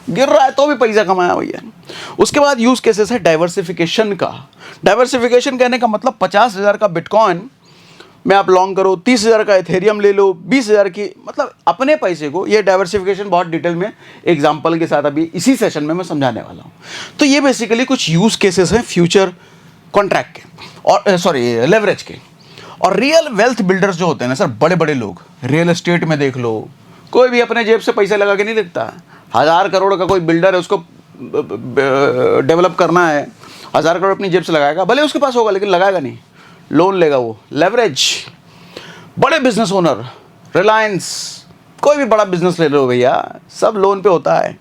A: गिर रहा है तो भी पैसा कमाया भैया। उसके बाद यूज केसेस है डाइवर्सिफिकेशन का। डाइवर्सिफिकेशन कहने का मतलब 50,000 का बिटकॉइन में आप लॉन्ग करो, 30,000 का एथेरियम ले लो, 20,000 की, मतलब अपने पैसे को। ये डाइवर्सिफिकेशन बहुत डिटेल में एग्जांपल के साथ अभी इसी सेशन में मैं समझाने वाला हूँ। तो ये बेसिकली कुछ यूज केसेस हैं फ्यूचर कॉन्ट्रैक्ट के और लेवरेज के। और रियल वेल्थ बिल्डर्स जो होते हैं ना सर, बड़े बड़े लोग, रियल एस्टेट में देख लो, कोई भी अपने जेब से पैसा लगा के नहीं लिखता। 1,000 करोड़ का कोई बिल्डर है, उसको डेवलप करना है, 1,000 करोड़ अपनी जेब से लगाएगा, भले उसके पास होगा लेकिन लगाएगा नहीं, लोन लेगा वो। लेवरेज, बड़े बिजनेस ओनर, रिलायंस, कोई भी बड़ा बिजनेस ले लो भैया, सब लोन पे होता है।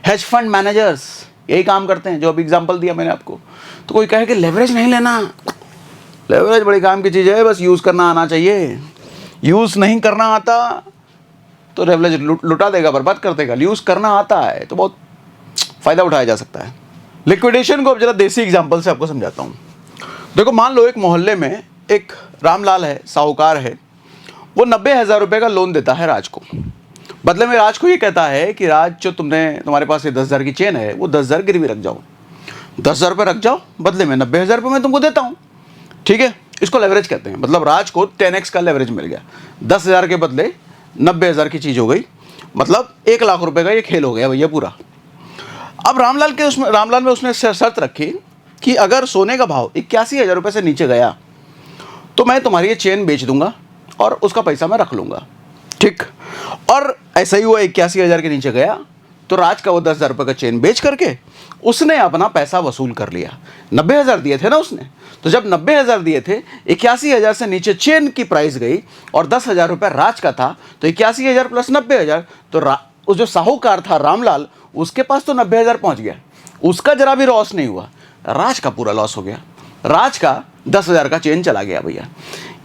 A: हेज फंड मैनेजर्स यही काम करते हैं, जो अभी एग्जांपल दिया मैंने आपको। तो कोई कहे कि लेवरेज नहीं लेना, लेवरेज बड़ी काम की चीज़ है, बस यूज़ करना आना चाहिए। यूज़ नहीं करना आता तो लेवरेज लुटा देगा, बर्बाद कर देगा। यूज़ करना आता है तो बहुत फ़ायदा उठाया जा सकता है। लिक्विडेशन को अब जरा देसी एग्जांपल से आपको समझाता हूँ। देखो, मान लो एक मोहल्ले में एक रामलाल है, साहूकार है, वो 90,000 रुपये का लोन देता है राज को। बदले में राज को ये कहता है कि राज, जो तुम्हारे पास ये 10,000 की चेन है, वो 10,000 गिरवी रख जाओ, 10,000 रुपये रख जाओ, बदले में 90,000 रुपये मैं तुमको देता हूँ। ठीक है, इसको लेवरेज कहते हैं। मतलब राज को 10x का लेवरेज मिल गया, 10,000 के बदले 90,000 की चीज़ हो गई, मतलब 1 लाख रुपए का ये खेल हो गया भैया पूरा। अब रामलाल में उसने शर्त रखी कि अगर सोने का भाव 81,000 रुपये से नीचे गया तो मैं तुम्हारी ये चेन बेच दूंगा और उसका पैसा मैं रख लूँगा। ठीक, और ऐसा ही हुआ, 81,000 के नीचे गया तो राज का वो 10,000 रुपये का चेन बेच करके उसने अपना पैसा वसूल कर लिया। 90,000 दिए थे ना उसने, तो जब 90,000 दिए थे, 81,000 से नीचे चेन की प्राइस गई और 10,000 रुपये राज का था, तो 81,000 प्लस 90,000, तो उस जो साहूकार था रामलाल, उसके पास तो 90,000 पहुँच गया, उसका जरा भी लॉस नहीं हुआ, राज का पूरा लॉस हो गया। राज का 10,000 का चेन चला गया भैया।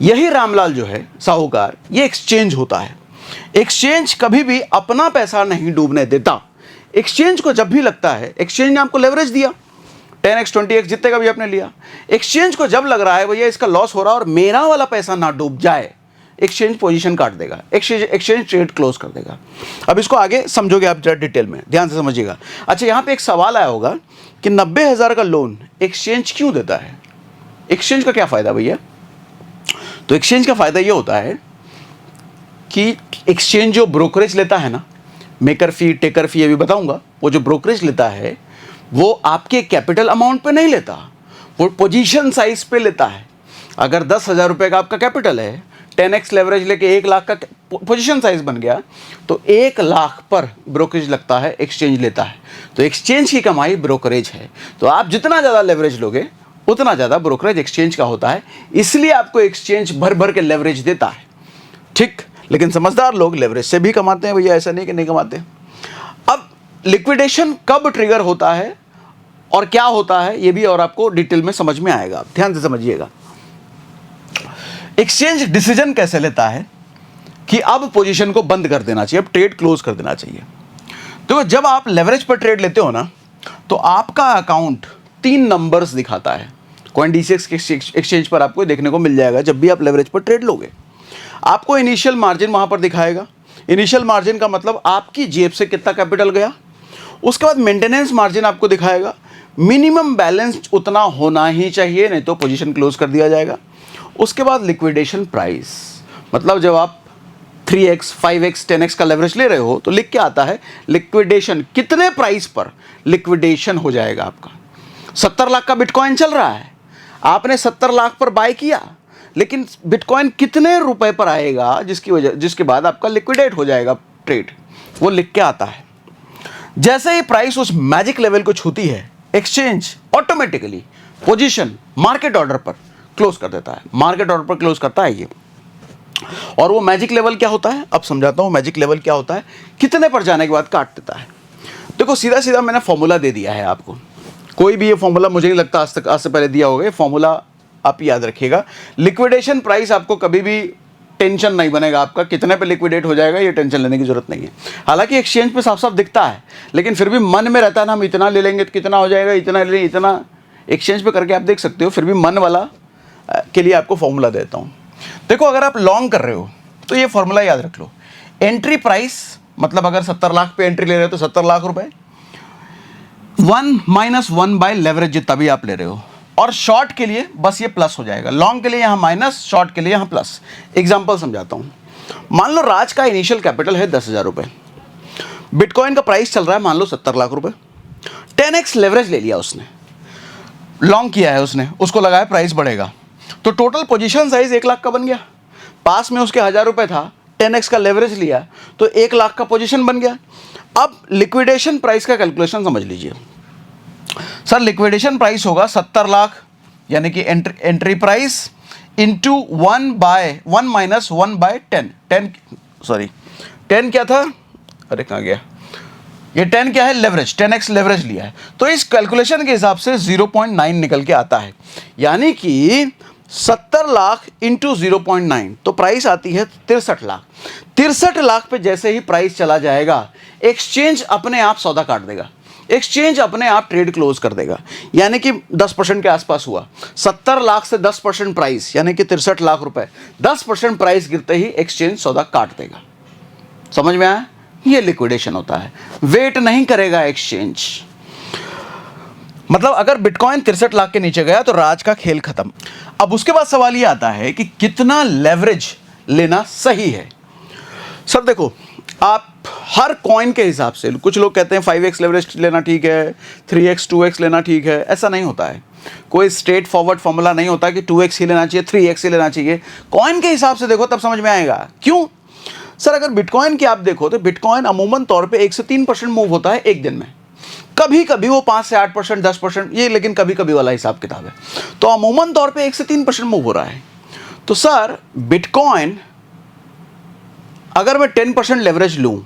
A: यही रामलाल जो है साहूकार, ये एक्सचेंज होता है। एक्सचेंज कभी भी अपना पैसा नहीं डूबने देता। एक्सचेंज को जब भी लगता है, एक्सचेंज ने आपको लेवरेज दिया 10x 20x जितने का भी आपने लिया, एक्सचेंज को जब लग रहा है भैया इसका लॉस हो रहा है और मेरा वाला पैसा ना डूब जाए, एक्सचेंज पोजीशन काट देगा, एक्सचेंज ट्रेड क्लोज कर देगा। अब इसको आगे समझोगे आप जरा डिटेल में, ध्यान से समझिएगा। अच्छा, यहाँ पे एक सवाल आया होगा कि 90,000 का लोन एक्सचेंज क्यों देता है? एक्सचेंज का क्या फ़ायदा भैया? तो एक्सचेंज का फ़ायदा ये होता है कि एक्सचेंज जो ब्रोकरेज लेता है ना, मेकर फी, टेकर फी, अभी बताऊंगा, वो जो ब्रोकरेज लेता है वो आपके कैपिटल अमाउंट पे नहीं लेता, वो पोजीशन साइज पे लेता है। अगर 10,000 रुपये का आपका कैपिटल है, 10x लेवरेज लेके 1 लाख का पोजीशन साइज बन गया, तो 1 लाख पर ब्रोकरेज लगता है, एक्सचेंज लेता है। तो एक्सचेंज की कमाई ब्रोकरेज है। तो आप जितना ज़्यादा लेवरेज लोगे उतना ज़्यादा ब्रोकरेज एक्सचेंज का होता है, इसलिए आपको एक्सचेंज भर भर के लेवरेज देता है। ठीक, लेकिन समझदार लोग लेवरेज से भी कमाते हैं भैया, ऐसा नहीं कि नहीं कमाते। अब लिक्विडेशन कब ट्रिगर होता है और क्या होता है, ये भी और आपको डिटेल में समझ में आएगा, ध्यान से समझिएगा। एक्सचेंज डिसीजन कैसे लेता है कि अब पोजीशन को बंद कर देना चाहिए, अब ट्रेड क्लोज कर देना चाहिए। तो जब आप लेवरेज पर ट्रेड लेते हो ना, तो आपका अकाउंट 3 नंबर्स दिखाता है। CoinDCX के एक्सचेंज पर आपको देखने को मिल जाएगा जब भी आप लेवरेज पर ट्रेड लोगे। आपको इनिशियल मार्जिन वहाँ पर दिखाएगा। इनिशियल मार्जिन का मतलब आपकी जेब से कितना कैपिटल गया। उसके बाद मेंटेनेंस मार्जिन आपको दिखाएगा, मिनिमम बैलेंस उतना होना ही चाहिए, नहीं तो पोजीशन क्लोज कर दिया जाएगा। उसके बाद लिक्विडेशन प्राइस, मतलब जब आप 3x, 5x, 10x का लेवरेज ले रहे हो तो लिख के आता है लिक्विडेशन, कितने प्राइस पर लिक्विडेशन हो जाएगा आपका। 70 लाख का बिटकॉइन चल रहा है, आपने 70 लाख पर बाय किया, लेकिन बिटकॉइन कितने रुपए पर आएगा जिसके बाद आपका लिक्विडेट हो जाएगा ट्रेड, वो लिख के आता है। जैसे ही प्राइस उस मैजिक लेवल को छूती है, exchange automatically position market order पर क्लोज कर देता है, मार्केट ऑर्डर पर क्लोज करता है ये। और वो मैजिक लेवल क्या होता है, अब समझाता हूं मैजिक लेवल क्या होता है, कितने पर जाने के बाद काट देता है। देखो सीधा सीधा मैंने फॉर्मूला दे दिया है आपको, कोई भी ये फॉर्मूला मुझे नहीं लगता आज से पहले दिया होगा, ये फॉर्मूला आप याद रखिएगा। लिक्विडेशन प्राइस आपको कभी भी टेंशन नहीं बनेगा आपका, कितने पे लिक्विडेट हो जाएगा ये टेंशन लेने की जरूरत नहीं है। हालांकि एक्सचेंज पे साफ साफ दिखता है, लेकिन फिर भी मन में रहता है ना, हम इतना ले लेंगे तो कितना हो जाएगा, इतना ले लेंगे इतना, एक्सचेंज पे करके आप देख सकते हो, फिर भी मन वाला के लिए आपको फॉर्मूला देता हूँ। देखो अगर आप लॉन्ग कर रहे हो तो ये फॉर्मूला याद रख लो, एंट्री प्राइस मतलब अगर 70 लाख पे एंट्री ले रहे हो तो 70 लाख रुपए 1 - 1 बाय लेवरेज जितना भी आप ले रहे हो, और शॉर्ट के लिए बस ये प्लस हो जाएगा, लॉन्ग के लिए यहाँ माइनस, शॉर्ट के लिए यहाँ प्लस। एग्जांपल समझाता हूँ, मान लो राज का इनिशियल कैपिटल है 10,000 रुपये, बिटकॉइन का प्राइस चल रहा है मान लो 70 लाख रुपए, 10x लेवरेज ले लिया उसने, लॉन्ग किया है उसने, उसको लगाया प्राइस बढ़ेगा, तो टोटल पोजीशन साइज 1 लाख का बन गया। पास में उसके 1,000 रुपये था, 10x का लेवरेज लिया तो 1 लाख का पोजीशन बन गया। अब लिक्विडेशन प्राइस का कैलकुलेशन समझ लीजिए सर, लिक्विडेशन प्राइस होगा 70 लाख, यानी कि एंट्री प्राइस इंटू 1 - 1 बाय 10 क्या था, अरे कहाँ गया ये 10 क्या है, लेवरेज, 10x लेवरेज लिया है, तो इस कैलकुलेशन के हिसाब से 0.9 निकल के आता है, यानी कि 70 लाख इंटू 0.9 तो प्राइस आती है 63 लाख। 63 लाख पे जैसे ही प्राइस चला जाएगा, एक्सचेंज अपने आप सौदा काट देगा, एक्सचेंज अपने आप ट्रेड क्लोज कर देगा, यानी कि 10% के आसपास हुआ। 70 लाख से 10% प्राइस यानी कि 63 लाख रुपए, 10% प्राइस गिरते ही एक्सचेंज सौदा काट देगा। समझ में आया, ये लिक्विडेशन होता है, वेट नहीं करेगा एक्सचेंज। मतलब अगर बिटकॉइन 63 लाख के नीचे गया तो राज का खेल खत्म। अब उसके बाद सवाल ये आता है कि कितना लेवरेज लेना सही है। सर देखो, आप हर कॉइन के हिसाब से, कुछ लोग कहते हैं 5x लेवरेज लेना ठीक है, 3x 2x लेना ठीक है, ऐसा नहीं होता है। कोई स्ट्रेट फॉरवर्ड फॉर्मूला नहीं होता कि 2x ही लेना चाहिए, 3x ही लेना चाहिए। कॉइन के हिसाब से देखो तब समझ में आएगा। क्यों सर, अगर बिटकॉइन की आप देखो तो बिटकॉइन अमूमन तौर पे 1 से 3% मूव होता है एक दिन में, कभी कभी वो 5 से 8%, 10%, ये लेकिन कभी कभी वाला हिसाब किताब है, तो अमूमन तौर पे 1 से 3% मूव हो रहा है। तो सर बिटकॉइन अगर मैं 10% लेवरेज लूं,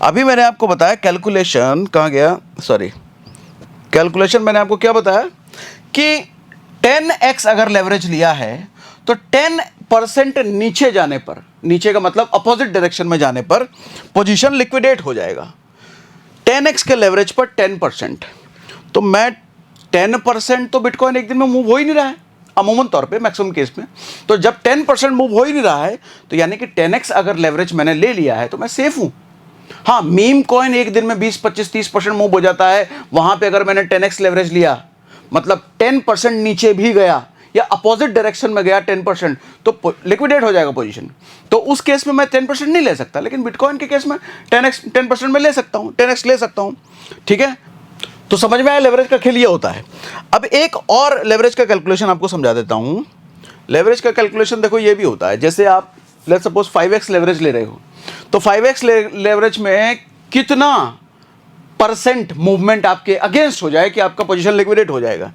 A: अभी मैंने आपको बताया कैलकुलेशन, कहाँ गया, सॉरी, कैलकुलेशन मैंने आपको क्या बताया कि 10x अगर लेवरेज लिया है तो 10% नीचे जाने पर, नीचे का मतलब अपोजिट डायरेक्शन में जाने पर पोजीशन लिक्विडेट हो जाएगा। 10x के लेवरेज पर 10%, तो मैं 10% तो बिटकॉइन एक दिन में मूव हो ही नहीं रहा है अमूमन तौर पे, मैक्सिमम केस में। तो जब 10% मूव हो ही नहीं रहा है तो यानी कि 10x अगर लेवरेज मैंने ले लिया है तो मैं सेफ हूं। हाँ, मीम कॉइन एक दिन में 20, 25, 30% मूव हो जाता है, वहां पे अगर मैंने 10x लेवरेज लिया, मतलब 10% नीचे भी गया या अपोजिट डायरेक्शन में गया 10%, तो लिक्विडेट हो जाएगा पोजीशन। तो उस केस में मैं 10% नहीं ले सकता, लेकिन बिटकॉइन के केस में 10% में ले सकता हूं, 10x ले सकता हूं। ठीक है, तो समझ में आया लेवरेज का खेल ये होता है। अब एक और लेवरेज का कैलकुलेशन आपको समझा देता हूं। लेवरेज का कैलकुलेशन देखो ये भी होता है, जैसे आप लेट्स सपोज 5x लेवरेज ले रहे हो, तो 5x लेवरेज में कितना परसेंट मूवमेंट आपके अगेंस्ट हो जाए कि आपका पोजीशन लिक्विडेट हो जाएगा।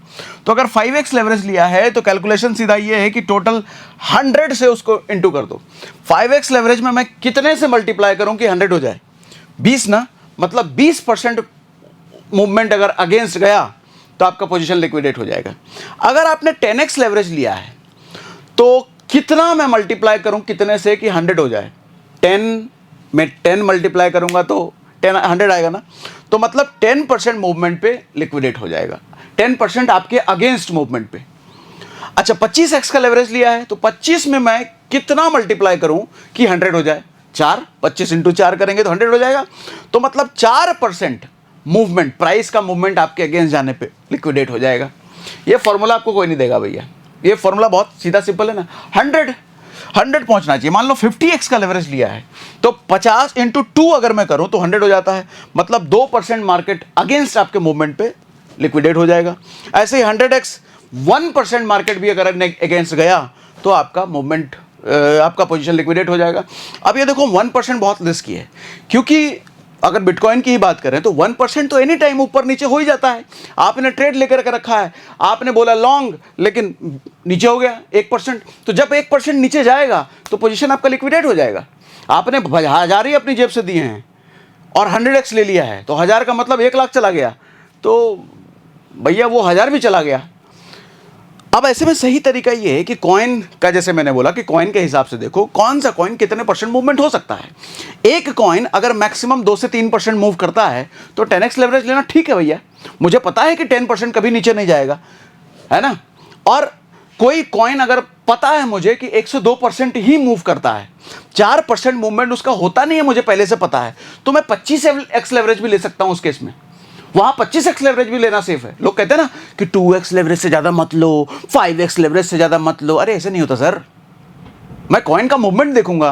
A: तो अगर 5x लेवरेज लिया है तो कैलकुलेशन सीधा ये है कि टोटल 100 से उसको इंटू कर दो। 5x लेवरेज में मैं कितने से मल्टीप्लाई करूं कि 100 हो जाए, 20 ना, मतलब 20% मूवमेंट अगर अगेंस्ट गया तो आपका पोजीशन लिक्विडेट हो जाएगा। अगर आपने 10x लेवरेज लिया है तो कितना मैं मल्टीप्लाई करूं कितने से कि 100 हो जाए, 10 में 10 मल्टीप्लाई करूंगा तो 100 आएगा ना, तो मतलब 10% मूवमेंट पे लिक्विडेट हो जाएगा, 10% आपके अगेंस्ट मूवमेंट पे। अच्छा 25x का लेवरेज लिया है तो 25 में मैं कितना मल्टीप्लाई करूं कि 100 हो जाए? 4, 25 इंटू 4 करेंगे तो 100 हो जाएगा। तो मतलब 4% मूवमेंट, प्राइस का मूवमेंट आपके अगेंस्ट जाने पे लिक्विडेट हो जाएगा। ये फॉर्मूला आपको कोई नहीं देगा भैया, ये फॉर्मूला बहुत सीधा सिंपल है ना। 100 पहुंचना चाहिए। मान लो 50x का लेवरेज लिया है तो 50 इंटू 2 अगर मैं करूं तो 100 हो जाता है। मतलब 2% मार्केट अगेंस्ट आपके मूवमेंट पे लिक्विडेट हो जाएगा। ऐसे ही 100x 1% मार्केट भी अगर अगेंस्ट गया तो आपका मूवमेंट, आपका पोजीशन लिक्विडेट हो जाएगा। अब ये देखो 1% बहुत रिस्की है, क्योंकि अगर बिटकॉइन की ही बात करें तो 1% तो एनी टाइम ऊपर नीचे हो ही जाता है। आपने ट्रेड लेकर के रखा है, आपने बोला लॉन्ग, लेकिन नीचे हो गया 1%, तो जब 1% नीचे जाएगा तो पोजीशन आपका लिक्विडेट हो जाएगा। आपने 1000 ही अपनी जेब से दिए हैं और 100x ले लिया है, तो 1000 का मतलब 1 लाख चला गया, तो भैया वो 1000 भी चला गया। अब ऐसे में सही तरीका ये है कि कॉइन का, जैसे मैंने बोला कि कॉइन के हिसाब से देखो कौन सा कॉइन कितने % मूवमेंट हो सकता है। एक कॉइन अगर मैक्सिमम 2 से 3% मूव करता है तो 10x लेवरेज लेना ठीक है भैया, मुझे पता है कि 10% कभी नीचे नहीं जाएगा, है ना। और कोई कॉइन अगर पता है मुझे कि 102% ही मूव करता है, 4% मूवमेंट उसका होता नहीं है, मुझे पहले से पता है, तो मैं 25x लेवरेज भी ले सकता हूं उस केस में। वहां 25x लेवरेज भी लेना सेफ है। लोग कहते हैं ना कि 2x लेवरेज से ज्यादा मत लो, 5x लेवरेज से ज्यादा मत लो। अरे ऐसे नहीं होता सर, मैं कॉइन का मूवमेंट देखूंगा।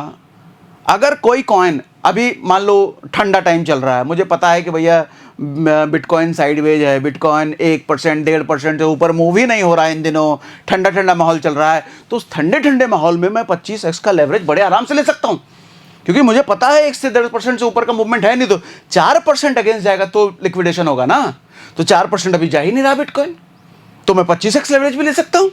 A: अगर कोई कॉइन अभी मान लो ठंडा टाइम चल रहा है, मुझे पता है कि भैया बिटकॉइन साइडवेज है, बिटकॉइन 1% 1.5% से ऊपर मूव ही नहीं हो रहा है इन दिनों, ठंडा ठंडा माहौल चल रहा है, तो उस ठंडे ठंडे माहौल में मैं 25x का लेवरेज बड़े आराम से ले सकता हूं, क्योंकि मुझे पता है 1 से 10% से ऊपर का मूवमेंट है नहीं। तो 4% अगेंस्ट जाएगा तो लिक्विडेशन होगा ना, तो 4% अभी जा ही नहीं रहा बिटकॉइन, तो मैं 25x लेवरेज भी ले सकता हूं।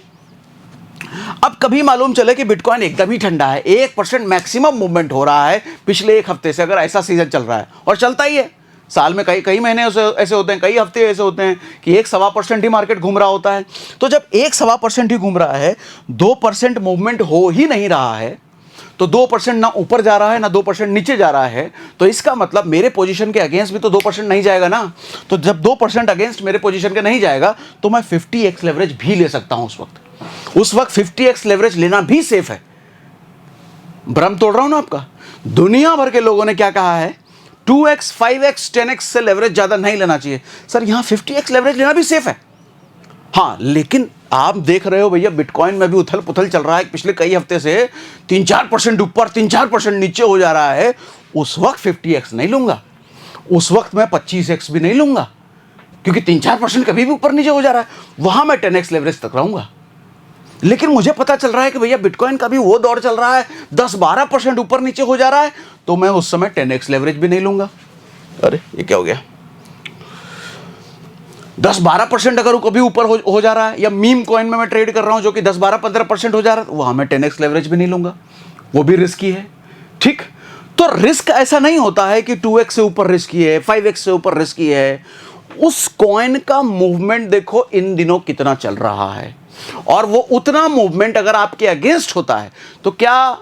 A: अब कभी मालूम चले कि बिटकॉइन एकदम ही ठंडा है, 1% मैक्सिमम मूवमेंट हो रहा है पिछले 1 हफ्ते से, अगर ऐसा सीजन चल रहा है, और चलता ही है, साल में कई महीने ऐसे होते हैं, कई हफ्ते ऐसे होते हैं कि 1-1.25% ही मार्केट घूम रहा होता है। तो जब 1-1.25% ही घूम रहा है, 2% मूवमेंट हो ही नहीं रहा है, तो 2% ना ऊपर जा रहा है ना 2% नीचे जा रहा है, तो इसका मतलब मेरे पोजीशन के अगेंस्ट भी तो 2% नहीं जाएगा ना। तो जब 2% अगेंस्ट मेरे पोजीशन के नहीं जाएगा तो मैं 50x लेवरेज भी ले सकता हूं उस वक्त 50x लेवरेज लेना भी सेफ है। भ्रम तोड़ रहा हूं ना आपका। दुनिया भर के लोगों ने क्या कहा है, 2x 5x 10x से लेवरेज ज्यादा नहीं लेना चाहिए। सर यहां 50x लेवरेज लेना भी सेफ है, हाँ, लेकिन आप देख रहे हो भैया बिटकॉइन में भी उथल पुथल चल रहा है, पिछले कई हफ्ते से 3-4% ऊपर 3-4% नीचे हो जा रहा है। उस वक्त 50x नहीं लूंगा, उस वक्त मैं 25x भी नहीं लूंगा, क्योंकि 3-4% कभी भी ऊपर नीचे हो जा रहा है, वहां मैं 10x लेवरेज तक रहूंगा। लेकिन मुझे पता चल रहा है कि भैया बिटकॉइन का भी वो दौर चल रहा है, 10-12% ऊपर नीचे हो जा रहा है, तो मैं उस समय 10x लेवरेज भी नहीं लूंगा। अरे ये क्या हो गया, 10-12% अगर कभी ऊपर हो जा रहा है, या मीम कॉइन में मैं ट्रेड कर रहा हूं जो कि 10-12-15% हो जा रहा है, वहां मैं 10x लेवरेज भी नहीं लूंगा, वो भी रिस्की है। ठीक, तो रिस्क ऐसा नहीं होता है कि 2x से ऊपर रिस्की है, 5x से ऊपर रिस्की है। उस कॉइन का मूवमेंट देखो इन दिनों कितना चल रहा है, और वो उतना मूवमेंट अगर आपके अगेंस्ट होता है तो क्या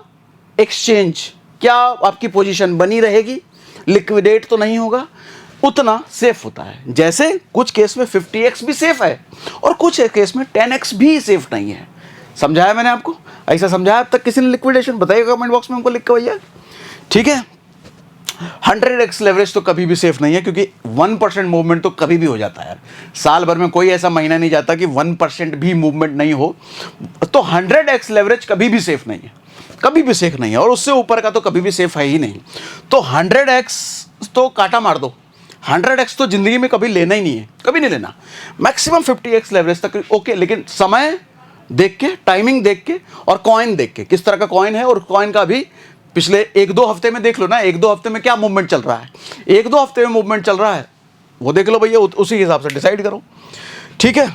A: एक्सचेंज, क्या आपकी पोजीशन बनी रहेगी, लिक्विडेट तो नहीं होगा, उतना सेफ होता है। जैसे कुछ केस में 50x भी सेफ है और कुछ केस में 10x भी सेफ नहीं है। समझाया मैंने आपको, ऐसा समझाया अब तक किसी ने लिक्विडेशन? बताइएगा कमेंट बॉक्स में हमको लिख के भैया। ठीक है, 100x लेवरेज तो कभी भी सेफ नहीं है, क्योंकि 1% मूवमेंट तो कभी भी हो जाता है यार। साल भर में कोई ऐसा महीना नहीं जाता कि 1% भी मूवमेंट नहीं हो। तो 100x लेवरेज कभी भी सेफ नहीं है, कभी भी सेफ नहीं है, और उससे ऊपर का तो कभी भी सेफ है ही नहीं। तो 100x तो काटा मार दो, 100x तो जिंदगी में कभी लेना ही नहीं है, कभी नहीं लेना। मैक्सिमम 50x लेवरेज तक ओके, लेकिन समय देख के, टाइमिंग देख के, और कॉइन देख के, किस तरह का कॉइन है, और कॉइन का भी पिछले 1-2 हफ्ते में देख लो ना, 1-2 हफ्ते में क्या मूवमेंट चल रहा है, 1-2 हफ्ते में मूवमेंट चल रहा है वो देख लो भैया, उसी हिसाब से डिसाइड करो। ठीक है,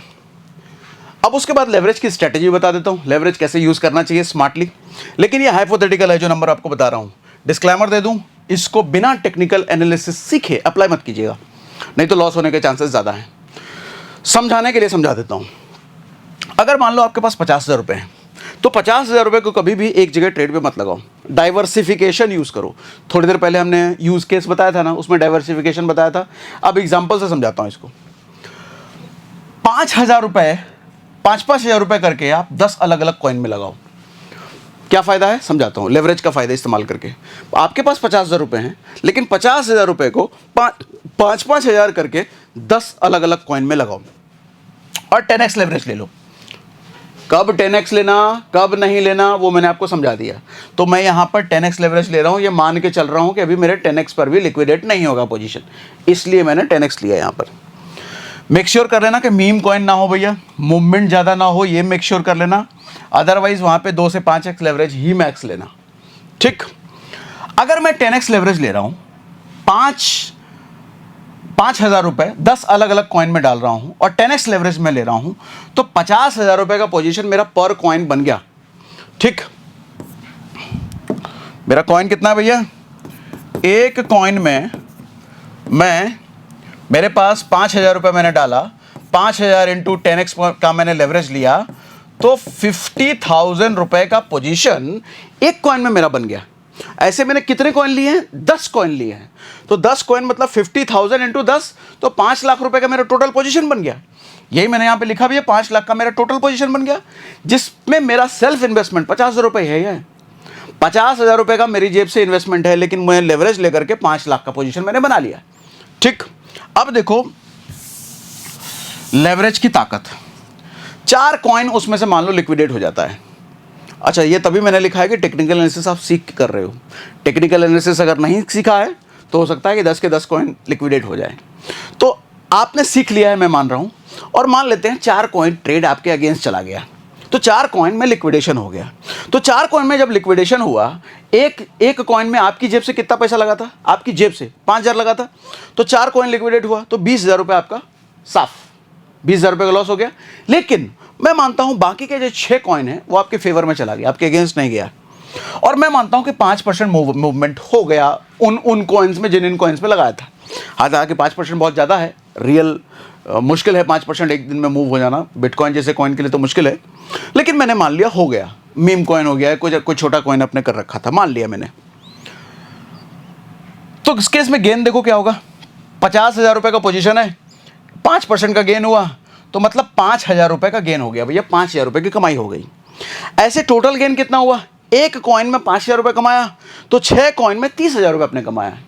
A: अब उसके बाद लेवरेज की स्ट्रेटेजी बता देता हूं, लेवरेज कैसे यूज करना चाहिए स्मार्टली। लेकिन ये हाइपोथेटिकल है जो नंबर आपको बता रहा हूं, डिस्क्लेमर दे दूं, इसको बिना टेक्निकल एनालिसिस सीखे अप्लाई मत कीजिएगा, नहीं तो लॉस होने के चांसेस ज़्यादा हैं। समझाने के लिए समझा देता हूँ। अगर मान लो आपके पास 50,000 रुपये हैं, तो 50,000 रुपये को कभी भी एक जगह ट्रेड पे मत लगाओ, डाइवर्सिफिकेशन यूज़ करो। थोड़ी देर पहले हमने यूज़ केस बताया था ना, उसमें डाइवर्सिफिकेशन बताया था। अब एग्जाम्पल से समझाता हूँ इसको। 5,000 रुपये, 5-5 हज़ार रुपये करके आप 10 अलग अलग कॉइन में लगाओ। क्या फ़ायदा है समझाता हूँ। लेवरेज का फ़ायदा इस्तेमाल करके आपके पास 50,000 रुपये हैं, लेकिन 50,000 रुपये को 5,000 करके 10 अलग अलग कॉइन में लगाओ और 10x लेवरेज ले लो। कब 10x लेना कब नहीं लेना वो मैंने आपको समझा दिया। तो मैं यहाँ पर 10x लेवरेज ले रहा हूँ, ये मान के चल रहा हूँ कि अभी मेरे 10x पर भी लिक्विडेट नहीं होगा पोजीशन, इसलिए मैंने 10x लिया यहाँ पर। मेक श्योर कर लेना कि मीम कॉइन ना हो भैया, मूवमेंट ज़्यादा ना हो, ये मेक श्योर कर लेना। अदरवाइज वहाँ पे 2 से 5x लेवरेज ही मैक्स लेना। ठीक, अगर मैं 10x लेवरेज ले रहा हूँ, 5,000 रुपये 10 अलग अलग कॉइन में डाल रहा हूँ और 10x लेवरेज में ले रहा हूँ, तो 50,000 रुपये का पोजीशन मेरा पर कॉइन बन गया। ठीक, मेरा कॉइन कितना है भैया, एक कॉइन में मेरे पास 5,000 रुपये मैंने डाला, 5,000 इंटू 10x का मैंने लेवरेज लिया, तो 50,000 रुपये का पोजीशन एक कॉइन में मेरा बन गया। ऐसे मैंने कितने कॉइन लिए हैं, 10 कॉइन लिए हैं, तो 10 कॉइन मतलब 50,000 इंटू 10, तो 5 लाख रुपए का मेरा टोटल पोजीशन बन गया। यही मैंने यहाँ पे लिखा भी है, 5 लाख का मेरा टोटल पोजीशन बन गया, जिसमें मेरा सेल्फ इन्वेस्टमेंट 50,000 रुपये है। 50,000 रुपये का मेरी जेब से इन्वेस्टमेंट है, लेकिन मैं लेवरेज लेकर के 5 लाख का पोजीशन मैंने बना लिया। ठीक, अब देखो लेवरेज की ताकत, 4 कॉइन उसमें से मान लो लिक्विडेट हो जाता है। अच्छा, ये तभी मैंने लिखा है कि टेक्निकल एनालिसिस आप सीख कर रहे हो। टेक्निकल एनालिसिस अगर नहीं सीखा है तो हो सकता है कि 10 के 10 कॉइन लिक्विडेट हो जाए। तो आपने सीख लिया है, मैं मान रहा हूँ, और मान लेते हैं 4 कॉइन ट्रेड आपके अगेंस्ट चला गया, तो 4 कॉइन में लिक्विडेशन हो गया। तो 4 कॉइन में जब लिक्विडेशन हुआ, एक कॉइन में आपकी जेब से कितना पैसा लगा था, आपकी जेब से 5,000 लगा था, तो 4 कॉइन लिक्विडेट हुआ तो 20,000 रुपये आपका साफ, 20,000 रुपये का लॉस हो गया। लेकिन मैं मानता हूं बाकी के जो 6 कॉइन है वो आपके फेवर में चला गया, आपके अगेंस्ट नहीं गया, और मैं मानता हूं कि 5% मूवमेंट हो गया उन कॉइन्स में जिन कॉइन्स में लगाया था। हालांकि 5% बहुत ज़्यादा है, रियल मुश्किल है 5% एक दिन में मूव हो जाना, बिटकॉइन जैसे कॉइन के लिए तो मुश्किल है, लेकिन मैंने मान लिया हो गया, मीम कॉइन हो गया, कोई छोटा कॉइन अपने कर रखा था, मान लिया मैंने। तो इस केस में गेन देखो क्या होगा, 50,000 रुपये का पोजीशन है, 5% का गेन हुआ, तो मतलब 5,000 रुपये का गेन हो गया भैया, 5,000 रुपये की कमाई हो गई। ऐसे टोटल गेन कितना हुआ, एक कॉइन में 5,000 रुपये कमाया, तो 6 कॉइन में 30,000 रुपये आपने कमाया।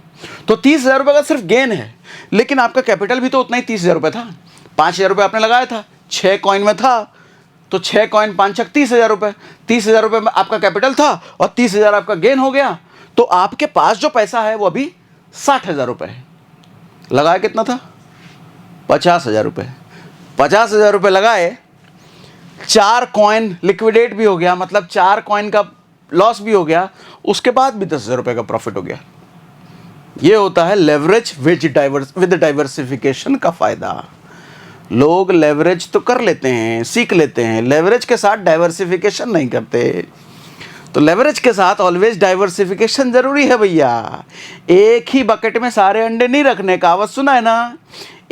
A: तो 30,000 रुपये का सिर्फ गेन है, लेकिन आपका कैपिटल भी तो उतना ही 30,000 रुपये था। 5,000 रुपये आपने लगाया था, 6 कॉइन में था, तो 6 कॉइन 5 छक 30,000 रुपये, 30,000 रुपये में आपका कैपिटल था और 30,000 आपका गेन हो गया। तो आपके पास जो पैसा है वो अभी 60,000 रुपये है। लगाया कितना था, 50,000 रुपये। 50,000 रुपये लगाए, 4 कॉइन लिक्विडेट भी हो गया, मतलब 4 कॉइन का लॉस भी हो गया, उसके बाद भी 10,000 रुपये का प्रॉफिट हो गया। ये होता है लेवरेज विद डाइवर्सिफिकेशन का फायदा। लोग लेवरेज तो कर लेते हैं, सीख लेते हैं, लेवरेज के साथ डाइवर्सिफिकेशन नहीं करते। तो लेवरेज के साथ ऑलवेज डाइवर्सिफिकेशन जरूरी है भैया। एक ही बकेट में सारे अंडे नहीं रखने, कहावत सुना है ना,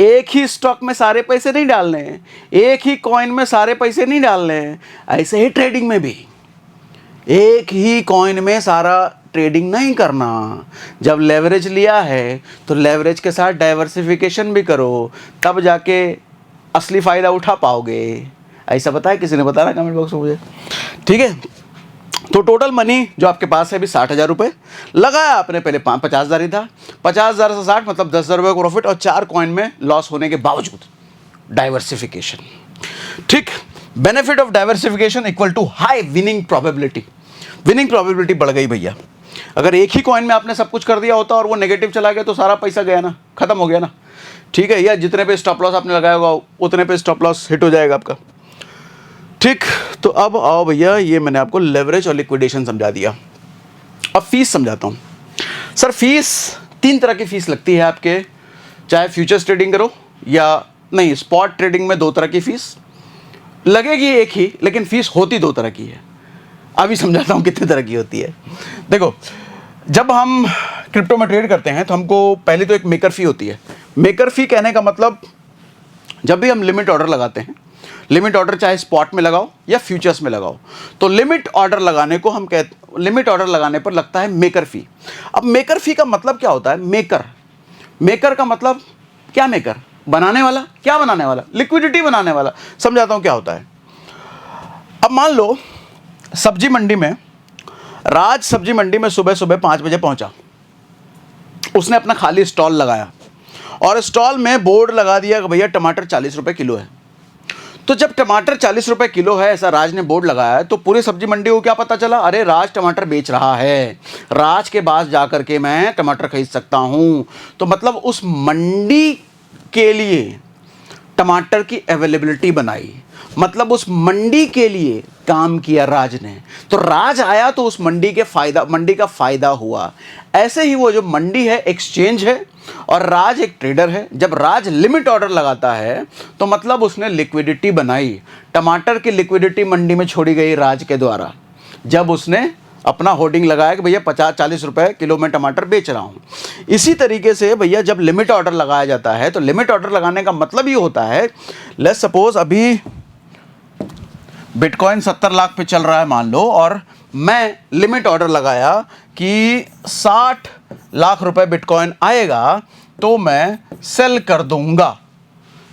A: एक ही स्टॉक में सारे पैसे नहीं डालने, एक ही कॉइन में सारे पैसे नहीं डालने। ऐसे ही ट्रेडिंग में भी एक ही कॉइन में सारा ट्रेडिंग नहीं करना। जब लेवरेज लिया है तो लेवरेज के साथ डाइवर्सिफिकेशन भी करो, तब जाके असली फ़ायदा उठा पाओगे। ऐसा बताया किसी ने, बताना कमेंट बॉक्स में मुझे, ठीक है। तो टोटल मनी जो आपके पास है अभी 60,000 रुपये, लगाया आपने पहले 50,000 ही था, 50,000 से 60 मतलब 10,000 रुपये का प्रॉफिट, और 4 कॉइन में लॉस होने के बावजूद डाइवर्सिफिकेशन। ठीक, benefit of diversification equal to high winning probability. Winning probability बढ़ गई भैया। अगर एक ही कॉइन में आपने सब कुछ कर दिया होता और वो नेगेटिव चला गया तो सारा पैसा गया ना, खत्म हो गया ना, ठीक है। या जितने पे स्टॉप लॉस आपने लगाया होगा उतने पे स्टॉप लॉस हिट हो जाएगा आपका। ठीक, तो अब आओ भैया, ये मैंने आपको लेवरेज और लिक्विडेशन समझा दिया। अब फीस समझाता हूँ। सर फीस 3 तरह की फीस लगती है आपके, चाहे फ्यूचर्स ट्रेडिंग करो या नहीं, स्पॉट ट्रेडिंग में 2 तरह की फीस लगेगी, एक ही, लेकिन फीस होती 2 तरह की है। अभी समझाता हूँ कितने तरह की होती है। देखो, जब हम क्रिप्टो में ट्रेड करते हैं तो हमको पहले तो एक मेकर फी होती है। मेकर फी कहने का मतलब, जब भी हम लिमिट ऑर्डर लगाते हैं, लिमिट ऑर्डर चाहे स्पॉट में लगाओ या फ्यूचर्स में लगाओ, तो लिमिट ऑर्डर लगाने को हम लिमिट ऑर्डर लगाने पर लगता है मेकर फी। अब मेकर फी का मतलब क्या होता है, मेकर का मतलब क्या, मेकर बनाने वाला, क्या बनाने वाला, लिक्विडिटी बनाने वाला। समझाता हूँ क्या होता है। अब मान लो सब्जी मंडी में राज सब्जी मंडी में सुबह सुबह 5 बजे पहुंचा। उसने अपना खाली स्टॉल लगाया और स्टॉल में बोर्ड लगा दिया कि भैया टमाटर 40 रुपए किलो है। तो जब टमाटर 40 रुपए किलो है ऐसा राज ने बोर्ड लगाया तो पूरी सब्जी मंडी को क्या पता चला, अरे राज टमाटर बेच रहा है, राज के पास जाकर के मैं टमाटर खरीद सकता हूं। तो मतलब उस मंडी के लिए टमाटर की अवेलेबिलिटी बनाई, मतलब उस मंडी के लिए काम किया राज ने। तो राज आया तो उस मंडी का फायदा हुआ। ऐसे ही वो जो मंडी है एक्सचेंज है और राज एक ट्रेडर है। जब राज लिमिट ऑर्डर लगाता है तो मतलब उसने लिक्विडिटी बनाई। टमाटर की लिक्विडिटी मंडी में छोड़ी गई राज के द्वारा, जब उसने अपना होर्डिंग लगाया कि भैया 50-40 रुपए किलो में टमाटर बेच रहा हूँ। इसी तरीके से भैया जब लिमिट ऑर्डर लगाया जाता है तो लिमिट ऑर्डर लगाने का मतलब ये होता है, लेट्स सपोज अभी बिटकॉइन 70 लाख पे चल रहा है मान लो, और मैं लिमिट ऑर्डर लगाया कि 60 लाख रुपए बिटकॉइन आएगा तो मैं सेल कर दूंगा।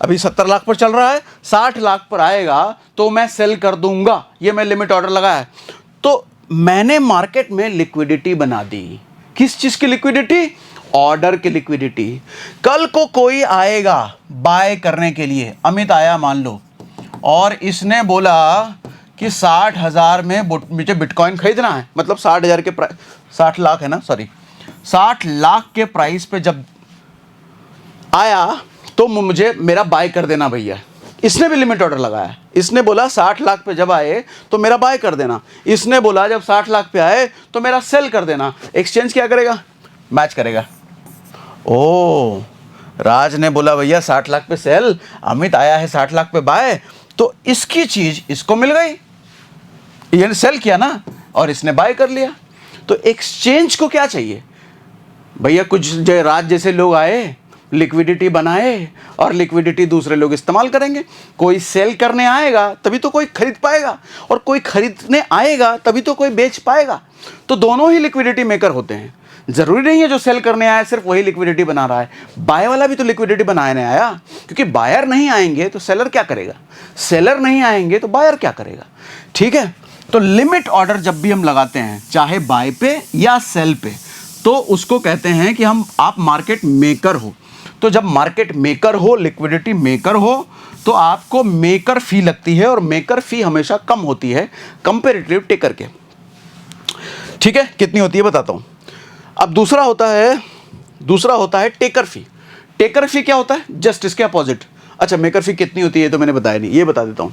A: अभी 70 लाख पर चल रहा है, 60 लाख पर आएगा तो मैं सेल कर दूंगा, ये मैं लिमिट ऑर्डर लगाया। तो मैंने मार्केट में लिक्विडिटी बना दी। किस चीज की लिक्विडिटी? ऑर्डर की लिक्विडिटी। कल को कोई आएगा बाय करने के लिए, अमित आया मान लो और इसने बोला कि 60,000 में मुझे बिटकॉइन खरीदना है, मतलब 60,000 के 60 लाख है ना, सॉरी 60 लाख के प्राइस पे जब आया तो मुझे मेरा बाय कर देना भैया। इसने भी लिमिट ऑर्डर लगाया। इसने बोला 60 लाख पे जब आए तो मेरा बाय कर देना। इसने बोला जब 60 लाख पे आए तो मेरा सेल कर देना। एक्सचेंज क्या करेगा? मैच करेगा। ओ, राज ने बोला भैया 60 लाख पे सेल, अमित आया है 60 लाख पे बाय, तो इसकी चीज इसको मिल गई, ये सेल किया ना और इसने बाय कर लिया। तो एक्सचेंज को क्या चाहिए भैया? कुछ राज जैसे लोग आए, लिक्विडिटी बनाए और लिक्विडिटी दूसरे लोग इस्तेमाल करेंगे। कोई सेल करने आएगा तभी तो कोई खरीद पाएगा और कोई खरीदने आएगा तभी तो कोई बेच पाएगा। तो दोनों ही लिक्विडिटी मेकर होते हैं। जरूरी नहीं है जो सेल करने आया सिर्फ वही लिक्विडिटी बना रहा है, बाय वाला भी तो लिक्विडिटी बनाने आया, क्योंकि बायर नहीं आएंगे तो सेलर क्या करेगा, सेलर नहीं आएंगे तो बायर क्या करेगा। ठीक है, तो लिमिट ऑर्डर जब भी हम लगाते हैं चाहे बाय पे या सेल पे, तो उसको कहते हैं कि आप मार्केट मेकर हो। तो जब मार्केट मेकर हो, लिक्विडिटी मेकर हो, तो आपको मेकर फी लगती है और मेकर फी हमेशा कम होती है कंपेरेटिव टेकर के। ठीक है, कितनी होती है बताता हूं। अब दूसरा होता है टेकर फी। टेकर फी क्या होता है? जस्ट इसके अपोजिट। अच्छा, मेकर फी कितनी होती है तो मैंने बताया नहीं, ये बता देता हूं।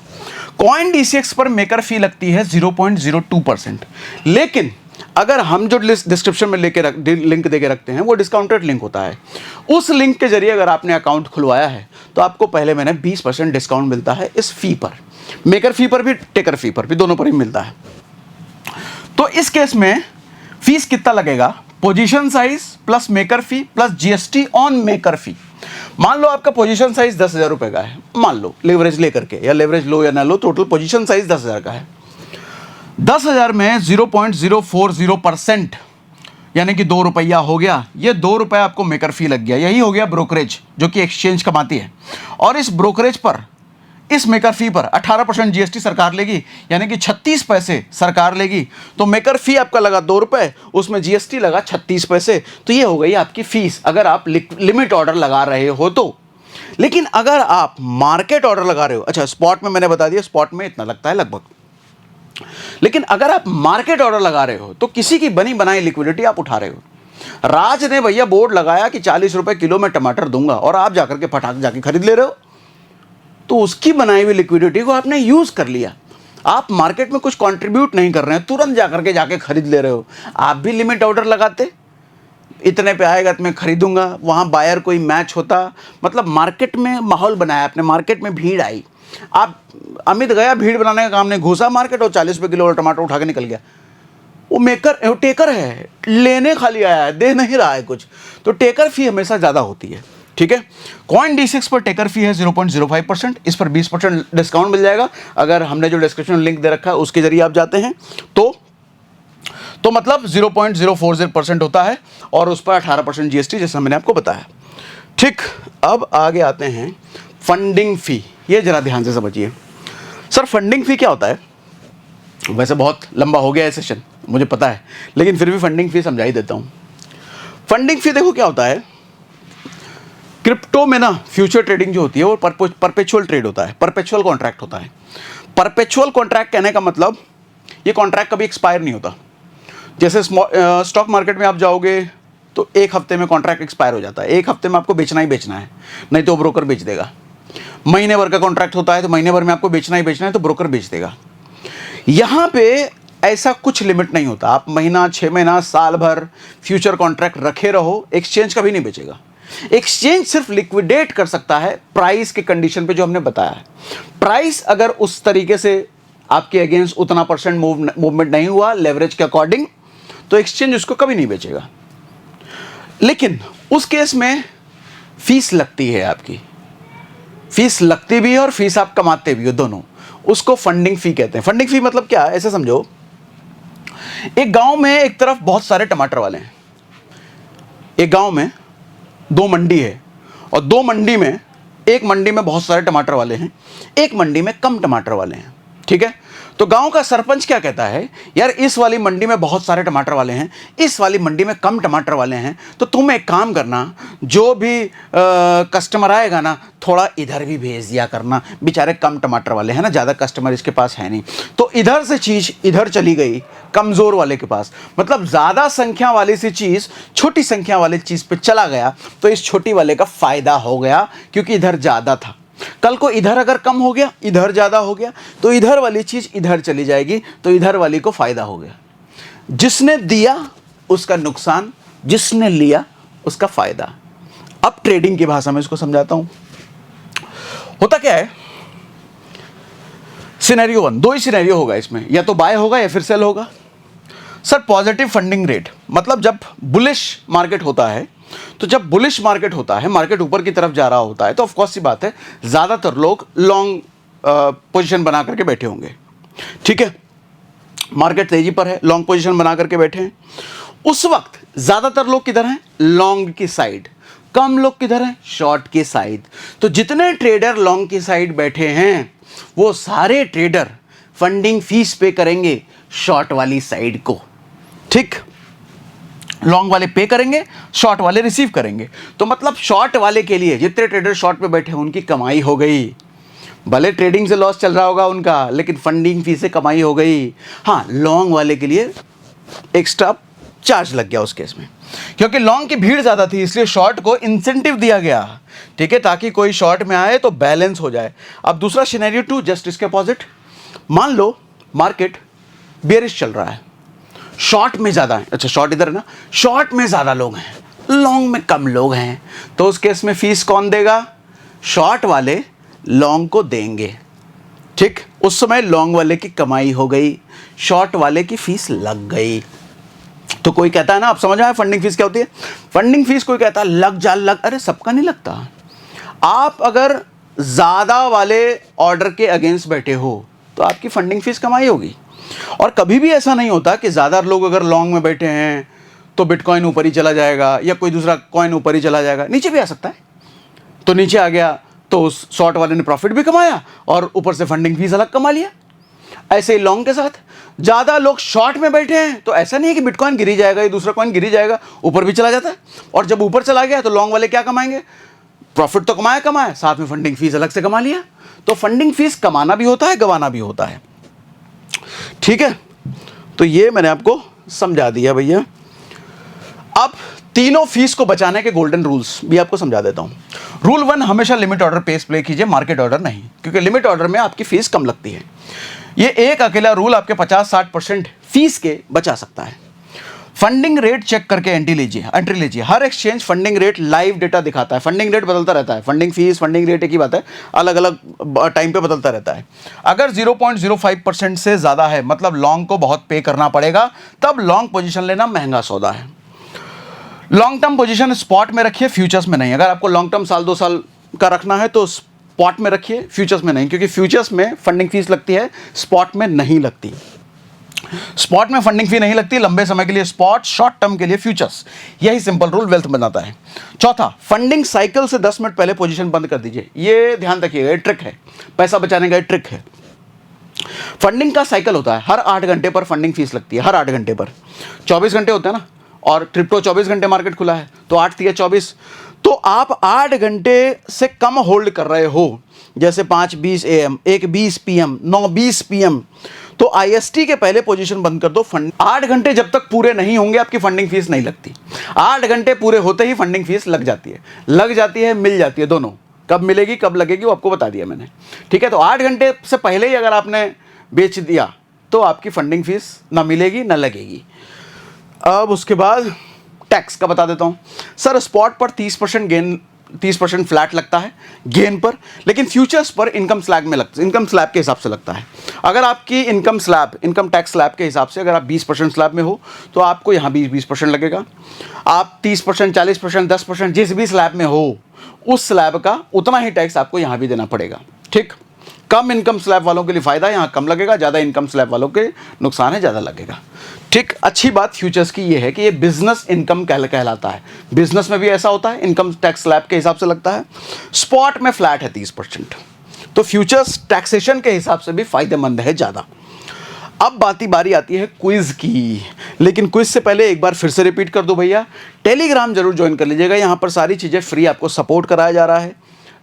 A: कॉइन डीसीएक्स पर मेकर फी लगती है 0.02%, लेकिन अगर हम जो डिस्क्रिप्शन में लिंक देके रखते हैं वो डिस्काउंटेड लिंक होता है। उस लिंक के जरिए अगर आपने अकाउंट खुलवाया है तो आपको पहले महीने 20% डिस्काउंट मिलता है इस फी पर, मेकर फी पर भी टेकर फी पर भी, दोनों पर ही मिलता है। तो इस केस में फीस कितना लगेगा? Position size plus maker fee plus GST on maker fee. मान लो आपका पोजीशन साइज 10,000 रुपए का है, मान लो लेवरेज लेकर के, या लेवरेज लो या ना लो, टोटल पोजीशन साइज 10,000 का है। 10,000 में 0.040% यानी कि 2 रुपया हो गया। ये 2 रुपया आपको मेकर फी लग गया, यही हो गया ब्रोकरेज जो कि एक्सचेंज कमाती है। और इस ब्रोकरेज पर, इस मेकर फी पर 18% जीएसटी सरकार लेगी, यानी कि 36 पैसे सरकार लेगी। तो मेकर फी आपका लगा 2 रुपए, उसमें जीएसटी लगा 36 पैसे। तो ये हो गई आपकी फीस अगर आप लिमिट ऑर्डर लगा रहे हो तो। लेकिन अगर आप मार्केट ऑर्डर लगा रहे हो, अच्छा स्पॉट में मैंने बता दिया, स्पॉट में इतना लगता है लगभग, लेकिन अगर आप मार्केट ऑर्डर लगा रहे हो तो किसी की बनी बनाई लिक्विडिटी आप उठा रहे हो। राज ने भैया बोर्ड लगाया कि 40 रुपए किलो में टमाटर दूंगा और आप जाकर के फटाक जाके खरीद ले रहे हो, तो उसकी बनाई हुई लिक्विडिटी को आपने यूज कर लिया। आप मार्केट में कुछ कंट्रीब्यूट नहीं कर रहे हैं, तुरंत जाके खरीद ले रहे हो। आप भी लिमिट ऑर्डर लगाते, इतने पे आएगा तो मैं खरीदूंगा, वहां बायर कोई मैच होता, मतलब मार्केट में माहौल बनाया आपने, मार्केट में भीड़ आई, आप अमित गया भीड़ बनाने का काम नहीं, घुसा मार्केट और 40 रुपए किलो टमाटर उठा के निकल गया। वो टेकर है, लेने खाली आया है, दे नहीं रहा है कुछ। तो टेकर फी हमेशा ज़्यादा होती है। ठीक है, कॉइन D6 पर टेकर फी है 0.05%, इस पर 20% डिस्काउंट मिल जाएगा अगर हमने जो डिस्क्रिप्शन लिंक दे रखा है उसके जरिए आप जाते हैं तो मतलब 0.040% होता है और उस पर 18% जीएसटी, जैसा मैंने आपको बताया। ठीक, अब आगे आते हैं फंडिंग फी। ये जरा ध्यान से समझिए। सर फंडिंग फी क्या होता है? वैसे बहुत लंबा हो गया है सेशन, मुझे पता है, लेकिन फिर भी फंडिंग फी समझा ही देता हूँ। फंडिंग फी देखो क्या होता है, क्रिप्टो में ना फ्यूचर ट्रेडिंग जो होती है वो परपेचुअल ट्रेड होता है, परपेचुअल कॉन्ट्रैक्ट होता है। परपेचुअल कॉन्ट्रैक्ट कहने का मतलब ये कॉन्ट्रैक्ट कभी एक्सपायर नहीं होता। जैसे स्टॉक मार्केट में आप जाओगे तो एक हफ्ते में कॉन्ट्रैक्ट एक्सपायर हो जाता है, एक हफ्ते में आपको बेचना ही बेचना है, नहीं तो ब्रोकर बेच देगा। महीने भर का कॉन्ट्रैक्ट होता है तो महीने भर में आपको बेचना ही बेचना है, तो ब्रोकर बेच देगा। यहाँ पे ऐसा कुछ लिमिट नहीं होता, आप महीना, 6 महीना, साल भर फ्यूचर कॉन्ट्रैक्ट रखे रहो, एक्सचेंज कभी नहीं बेचेगा। एक्सचेंज सिर्फ लिक्विडेट कर सकता है प्राइस के कंडीशन पे जो हमने बताया है। प्राइस अगर उस तरीके से आपके अगेंस्ट उतना परसेंट मूवमेंट नहीं हुआ लेवरेज के अकॉर्डिंग, तो एक्सचेंज उसको कभी नहीं बेचेगा। लेकिन उस केस में फीस लगती है, आपकी फीस लगती भी है और फीस आप कमाते भी हो, दोनों। उसको फंडिंग फी कहते हैं। फंडिंग फी मतलब क्या, ऐसे समझो, एक गांव में एक तरफ बहुत सारे टमाटर वाले हैं, एक गांव में 2 मंडी है, और 2 मंडी में, एक मंडी में बहुत सारे टमाटर वाले हैं, एक मंडी में कम टमाटर वाले हैं, ठीक है। तो गांव का सरपंच क्या कहता है, यार इस वाली मंडी में बहुत सारे टमाटर वाले हैं, इस वाली मंडी में कम टमाटर वाले हैं, तो तुम एक काम करना, जो भी कस्टमर आएगा ना, थोड़ा इधर भी भेज दिया करना, बेचारे कम टमाटर वाले हैं ना, ज़्यादा कस्टमर इसके पास है नहीं, तो इधर से चीज़ इधर चली गई कमज़ोर वाले के पास। मतलब ज़्यादा संख्या वाली सी चीज़ छोटी संख्या वाली चीज़ पे चला गया, तो इस छोटी वाले का फ़ायदा हो गया, क्योंकि इधर ज़्यादा था। कल को इधर अगर कम हो गया, इधर ज़्यादा हो गया, तो इधर वाली चीज़ इधर चली जाएगी, तो इधर वाली को फ़ायदा हो गया। जिसने दिया उसका नुकसान, जिसने लिया उसका फ़ायदा। अब ट्रेडिंग की भाषा में इसको समझाता हूं। होता क्या है, सिनेरियो 1, 2 ही सिनेरियो होगा इसमें, या तो बाय होगा या फिर सेल होगा। सर पॉजिटिव फंडिंग रेट मतलब जब बुलिश मार्केट होता है, तो जब बुलिश मार्केट होता है, मार्केट ऊपर की तरफ जा रहा होता है, तो ऑफकोर्स सी बात है ज़्यादातर लोग लॉन्ग पोजीशन बना करके बैठे होंगे, ठीक है। मार्केट तेजी पर है, लॉन्ग पोजीशन बना करके बैठे हैं। उस वक्त ज़्यादातर लोग किधर हैं, लॉन्ग की साइड। कम लोग किधर हैं, शॉर्ट की साइड। तो जितने ट्रेडर लॉन्ग की साइड बैठे हैं, वो सारे ट्रेडर फंडिंग फीस पे करेंगे शॉर्ट वाली साइड को, ठीक। लॉन्ग वाले पे करेंगे, शॉर्ट वाले रिसीव करेंगे। तो मतलब शॉर्ट वाले के लिए जितने ट्रेडर शॉर्ट पे बैठे हैं उनकी कमाई हो गई। भले ट्रेडिंग से लॉस चल रहा होगा उनका, लेकिन फंडिंग फी से कमाई हो गई। हाँ, लॉन्ग वाले के लिए एक्स्ट्रा चार्ज लग गया उस केस में, क्योंकि लॉन्ग की भीड़ ज़्यादा थी, इसलिए शॉर्ट को इंसेंटिव दिया गया, ठीक है, ताकि कोई शॉर्ट में आए तो बैलेंस हो जाए। अब दूसरा सिनेरियो 2 जस्ट इसके अपोजिट। मान लो मार्केट बेयरिश चल रहा है, शॉर्ट में ज़्यादा है, अच्छा शॉर्ट इधर है ना, शॉर्ट में ज़्यादा लोग हैं, लॉन्ग में कम लोग हैं, तो उस केस में फीस कौन देगा, शॉर्ट वाले लॉन्ग को देंगे, ठीक। उस समय लॉन्ग वाले की कमाई हो गई, शॉर्ट वाले की फीस लग गई। तो कोई कहता है ना, आप समझ आए फंडिंग फीस क्या होती है। फंडिंग फीस कोई कहता है लग जा लग, अरे सबका नहीं लगता। आप अगर ज़्यादा वाले ऑर्डर के अगेंस्ट बैठे हो तो आपकी फंडिंग फीस कमाई होगी। और कभी भी ऐसा नहीं होता कि ज़्यादा लोग अगर लॉन्ग में बैठे हैं तो बिटकॉइन ऊपर ही चला जाएगा या कोई दूसरा कॉइन ऊपर ही चला जाएगा, नीचे भी आ सकता है। तो नीचे आ गया तो उस शॉर्ट वाले ने प्रॉफिट भी कमाया और ऊपर से फंडिंग फीस अलग कमा लिया। ऐसे ही लॉन्ग के साथ ज़्यादा लोग शॉर्ट में बैठे हैं तो ऐसा नहीं है कि बिटकॉइन गिरी जाएगा या दूसरा कॉइन गिरी जाएगा, ऊपर भी चला जाता है। और जब ऊपर चला गया तो लॉन्ग वाले क्या कमाएंगे, प्रॉफिट तो कमाया, साथ में फंडिंग फीस अलग से कमा लिया। तो फंडिंग फीस कमाना भी होता है, गंवाना भी होता है, ठीक है। तो ये मैंने आपको समझा दिया भैया। अब तीनों फीस को बचाने के गोल्डन रूल्स भी आपको समझा देता हूं। रूल 1, हमेशा लिमिट ऑर्डर पेस प्ले कीजिए, मार्केट ऑर्डर नहीं, क्योंकि लिमिट ऑर्डर में आपकी फीस कम लगती है। ये एक अकेला रूल आपके 50-60% फीस के बचा सकता है। फंडिंग रेट चेक करके एंट्री लीजिए। हर exchange funding rate live data दिखाता है। फंडिंग रेट बदलता रहता है, फंडिंग फीस, फंडिंग रेट एक ही बात है, अलग अलग टाइम पे बदलता रहता है। अगर 0.05% से ज़्यादा है, मतलब लॉन्ग को बहुत पे करना पड़ेगा, तब लॉन्ग पोजीशन लेना महंगा सौदा है। लॉन्ग टर्म पोजीशन स्पॉट में रखिए, फ्यूचर्स में नहीं। अगर आपको लॉन्ग टर्म 1-2 साल का रखना है तो स्पॉट में रखिए, फ्यूचर्स में नहीं, क्योंकि फ्यूचर्स में फंडिंग फीस लगती है, स्पॉट में नहीं लगती। स्पॉट में फंडिंग फी नहीं लगती, लंबे समय के लिए स्पॉट, शॉर्ट टर्म के लिए फ्यूचर्स। यही सिंपल रूल वेल्थ बनाता है। चौथा, फंडिंग साइकिल से 10 मिनट पहले पोजीशन बंद कर दीजिए। ये ध्यान रखिएगा, ये ट्रिक है, पैसा बचाने का ट्रिक है। फंडिंग का साइकिल होता है, हर 8 घंटे पर फंडिंग फीस लगती है, हर 8 घंटे पर। 24 घंटे होते हैं ना, और क्रिप्टो 24 घंटे मार्केट खुला है, तो 8 या 24, तो आप 8 घंटे से कम होल्ड कर रहे हो, जैसे 5:20 AM, 1:20 PM, 9:20 PM, तो IST के पहले पोजीशन बंद कर दो। फंड 8 घंटे जब तक पूरे नहीं होंगे आपकी फंडिंग फीस नहीं लगती। 8 घंटे पूरे होते ही फंडिंग फीस लग जाती है, मिल जाती है, दोनों। कब मिलेगी कब लगेगी वो आपको बता दिया मैंने, ठीक है। तो 8 घंटे से पहले ही अगर आपने बेच दिया तो आपकी फंडिंग फीस ना मिलेगी ना लगेगी। अब उसके बाद टैक्स का बता देता हूँ। सर स्पॉट पर 30% गेन, 30% फ्लैट लगता है गेन पर, लेकिन फ्यूचर्स पर इनकम स्लैब के हिसाब से लगता है। अगर आपकी इनकम टैक्स स्लैब के हिसाब से अगर आप 20% स्लैब में हो तो आपको यहाँ 20% लगेगा। आप 30%, 40%, 10% जिस भी स्लैब में हो उस स्लैब का उतना ही टैक्स आपको यहाँ भी देना पड़ेगा, ठीक। कम इनकम स्लैब वालों के लिए फ़ायदा है, यहाँ कम लगेगा, ज़्यादा इनकम स्लैब वालों के नुकसान है, ज़्यादा लगेगा, ठीक। अच्छी बात फ्यूचर्स की ये है कि ये बिजनेस इनकम कहलाता है। बिजनेस में भी ऐसा होता है, इनकम टैक्स स्लैब के हिसाब से लगता है। स्पॉट में फ्लैट है 30%, तो फ्यूचर्स टैक्सेशन के हिसाब से भी फ़ायदेमंद है ज़्यादा। अब बारी आती है क्विज़ की, लेकिन क्विज़ से पहले एक बार फिर से रिपीट कर दो भैया, टेलीग्राम जरूर ज्वाइन कर लीजिएगा। यहाँ पर सारी चीज़ें फ्री आपको सपोर्ट कराया जा रहा है,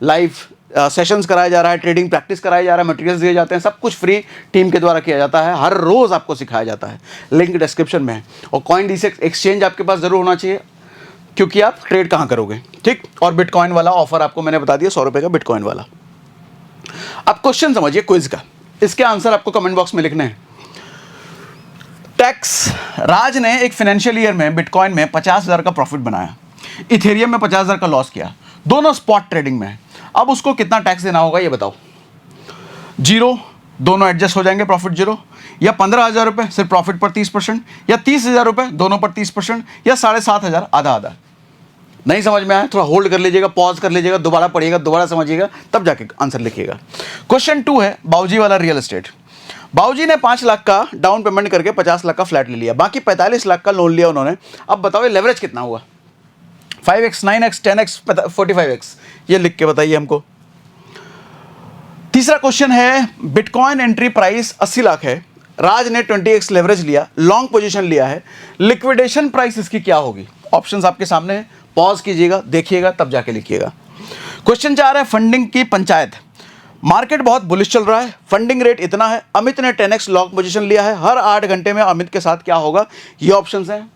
A: लाइव सेशंस कराया जा रहा है, ट्रेडिंग प्रैक्टिस कराया जा रहा है, मटेरियल्स दिए जाते हैं, सब कुछ फ्री टीम के द्वारा किया जाता है, हर रोज़ आपको सिखाया जाता है। लिंक डिस्क्रिप्शन में है। और CoinDCX एक्सचेंज आपके पास ज़रूर होना चाहिए, क्योंकि आप ट्रेड कहाँ करोगे, ठीक। और बिटकॉइन वाला ऑफर आपको मैंने बता दिया, 100 रुपये का बिटकॉइन वाला। अब क्वेश्चन समझिए क्विज का, इसके आंसर आपको कमेंट बॉक्स में लिखने हैं। टैक्स, राज ने एक फाइनेंशियल ईयर में बिटकॉइन में 50,000 का प्रॉफिट बनाया, इथेरियम में 50,000 का लॉस किया, दोनों स्पॉट ट्रेडिंग में है। अब उसको कितना टैक्स देना होगा ये बताओ। 0, दोनों एडजस्ट हो जाएंगे, प्रॉफिट 0, या 15,000 रुपये सिर्फ प्रॉफिट पर 30%, या 30,000 रुपये दोनों पर 30%, या 7,500 आधा आधा। नहीं समझ में आया थोड़ा होल्ड कर लीजिएगा, पॉज कर लीजिएगा, दोबारा पढ़िएगा, दोबारा समझिएगा, तब जाके आंसर लिखिएगा। क्वेश्चन 2 है बाबूजी वाला रियल एस्टेट। बाबूजी ने 5 लाख का डाउन पेमेंट करके 50 लाख का फ्लैट ले लिया, बाकी 45 लाख का लोन लिया उन्होंने। अब बताओ ये लेवरेज कितना हुआ, 5x, 9x, 10x, 45x, ये लिख के बताइए हमको। तीसरा क्वेश्चन है, बिटकॉइन एंट्री प्राइस 80 लाख है, राज ने 20x लेवरेज लिया, लॉन्ग पोजीशन लिया है, लिक्विडेशन प्राइस इसकी क्या होगी। ऑप्शंस आपके सामने है, पॉज कीजिएगा, देखिएगा, तब जाके लिखिएगा। क्वेश्चन 4 है, फंडिंग की पंचायत। मार्केट बहुत बुलिश चल रहा है, फंडिंग रेट इतना है, अमित ने 10x लॉन्ग पोजीशन लिया है, हर 8 घंटे में अमित के साथ क्या होगा। ये ऑप्शंस हैं,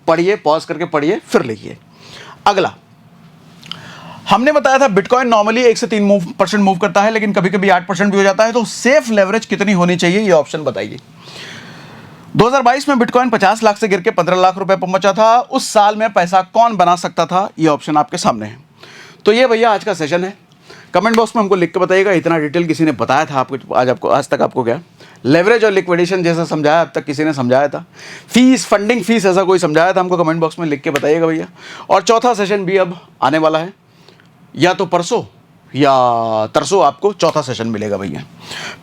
A: पढ़िए, पॉज करके पढ़िए, फिर लिखिए। अगला हमने बताया था बिटकॉइन नॉर्मली 1 से 3% मूव करता है, लेकिन कभी कभी 8% भी हो जाता है, तो सेफ लेवरेज कितनी होनी चाहिए ये ऑप्शन बताइए। 2022 में बिटकॉइन 50 लाख से गिर के 15 लाख रुपए पर पहुंचा था, उस साल में पैसा कौन बना सकता था, ये ऑप्शन आपके सामने है। तो ये भैया आज का सेशन है, कमेंट बॉक्स में हमको लिख के बताइएगा इतना डिटेल किसी ने बताया था आपको आज तक आपको क्या लेवरेज और लिक्विडेशन जैसा समझाया अब तक किसी ने समझाया था, फीस, फंडिंग फीस ऐसा कोई समझाया था हमको, कमेंट बॉक्स में लिख के बताइएगा भैया। और चौथा सेशन भी अब आने वाला है, या तो परसों या तरसों आपको चौथा सेशन मिलेगा भैया।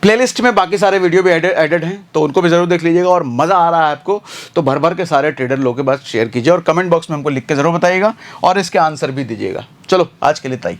A: प्लेलिस्ट में बाकी सारे वीडियो भी एडेड हैं, तो उनको भी ज़रूर देख लीजिएगा। और मज़ा आ रहा है आपको तो भर भर के सारे ट्रेडर लोगों के पास शेयर कीजिए और कमेंट बॉक्स में हमको लिख के ज़रूर बताइएगा और इसके आंसर भी दीजिएगा। चलो आज के लिए इतना ही।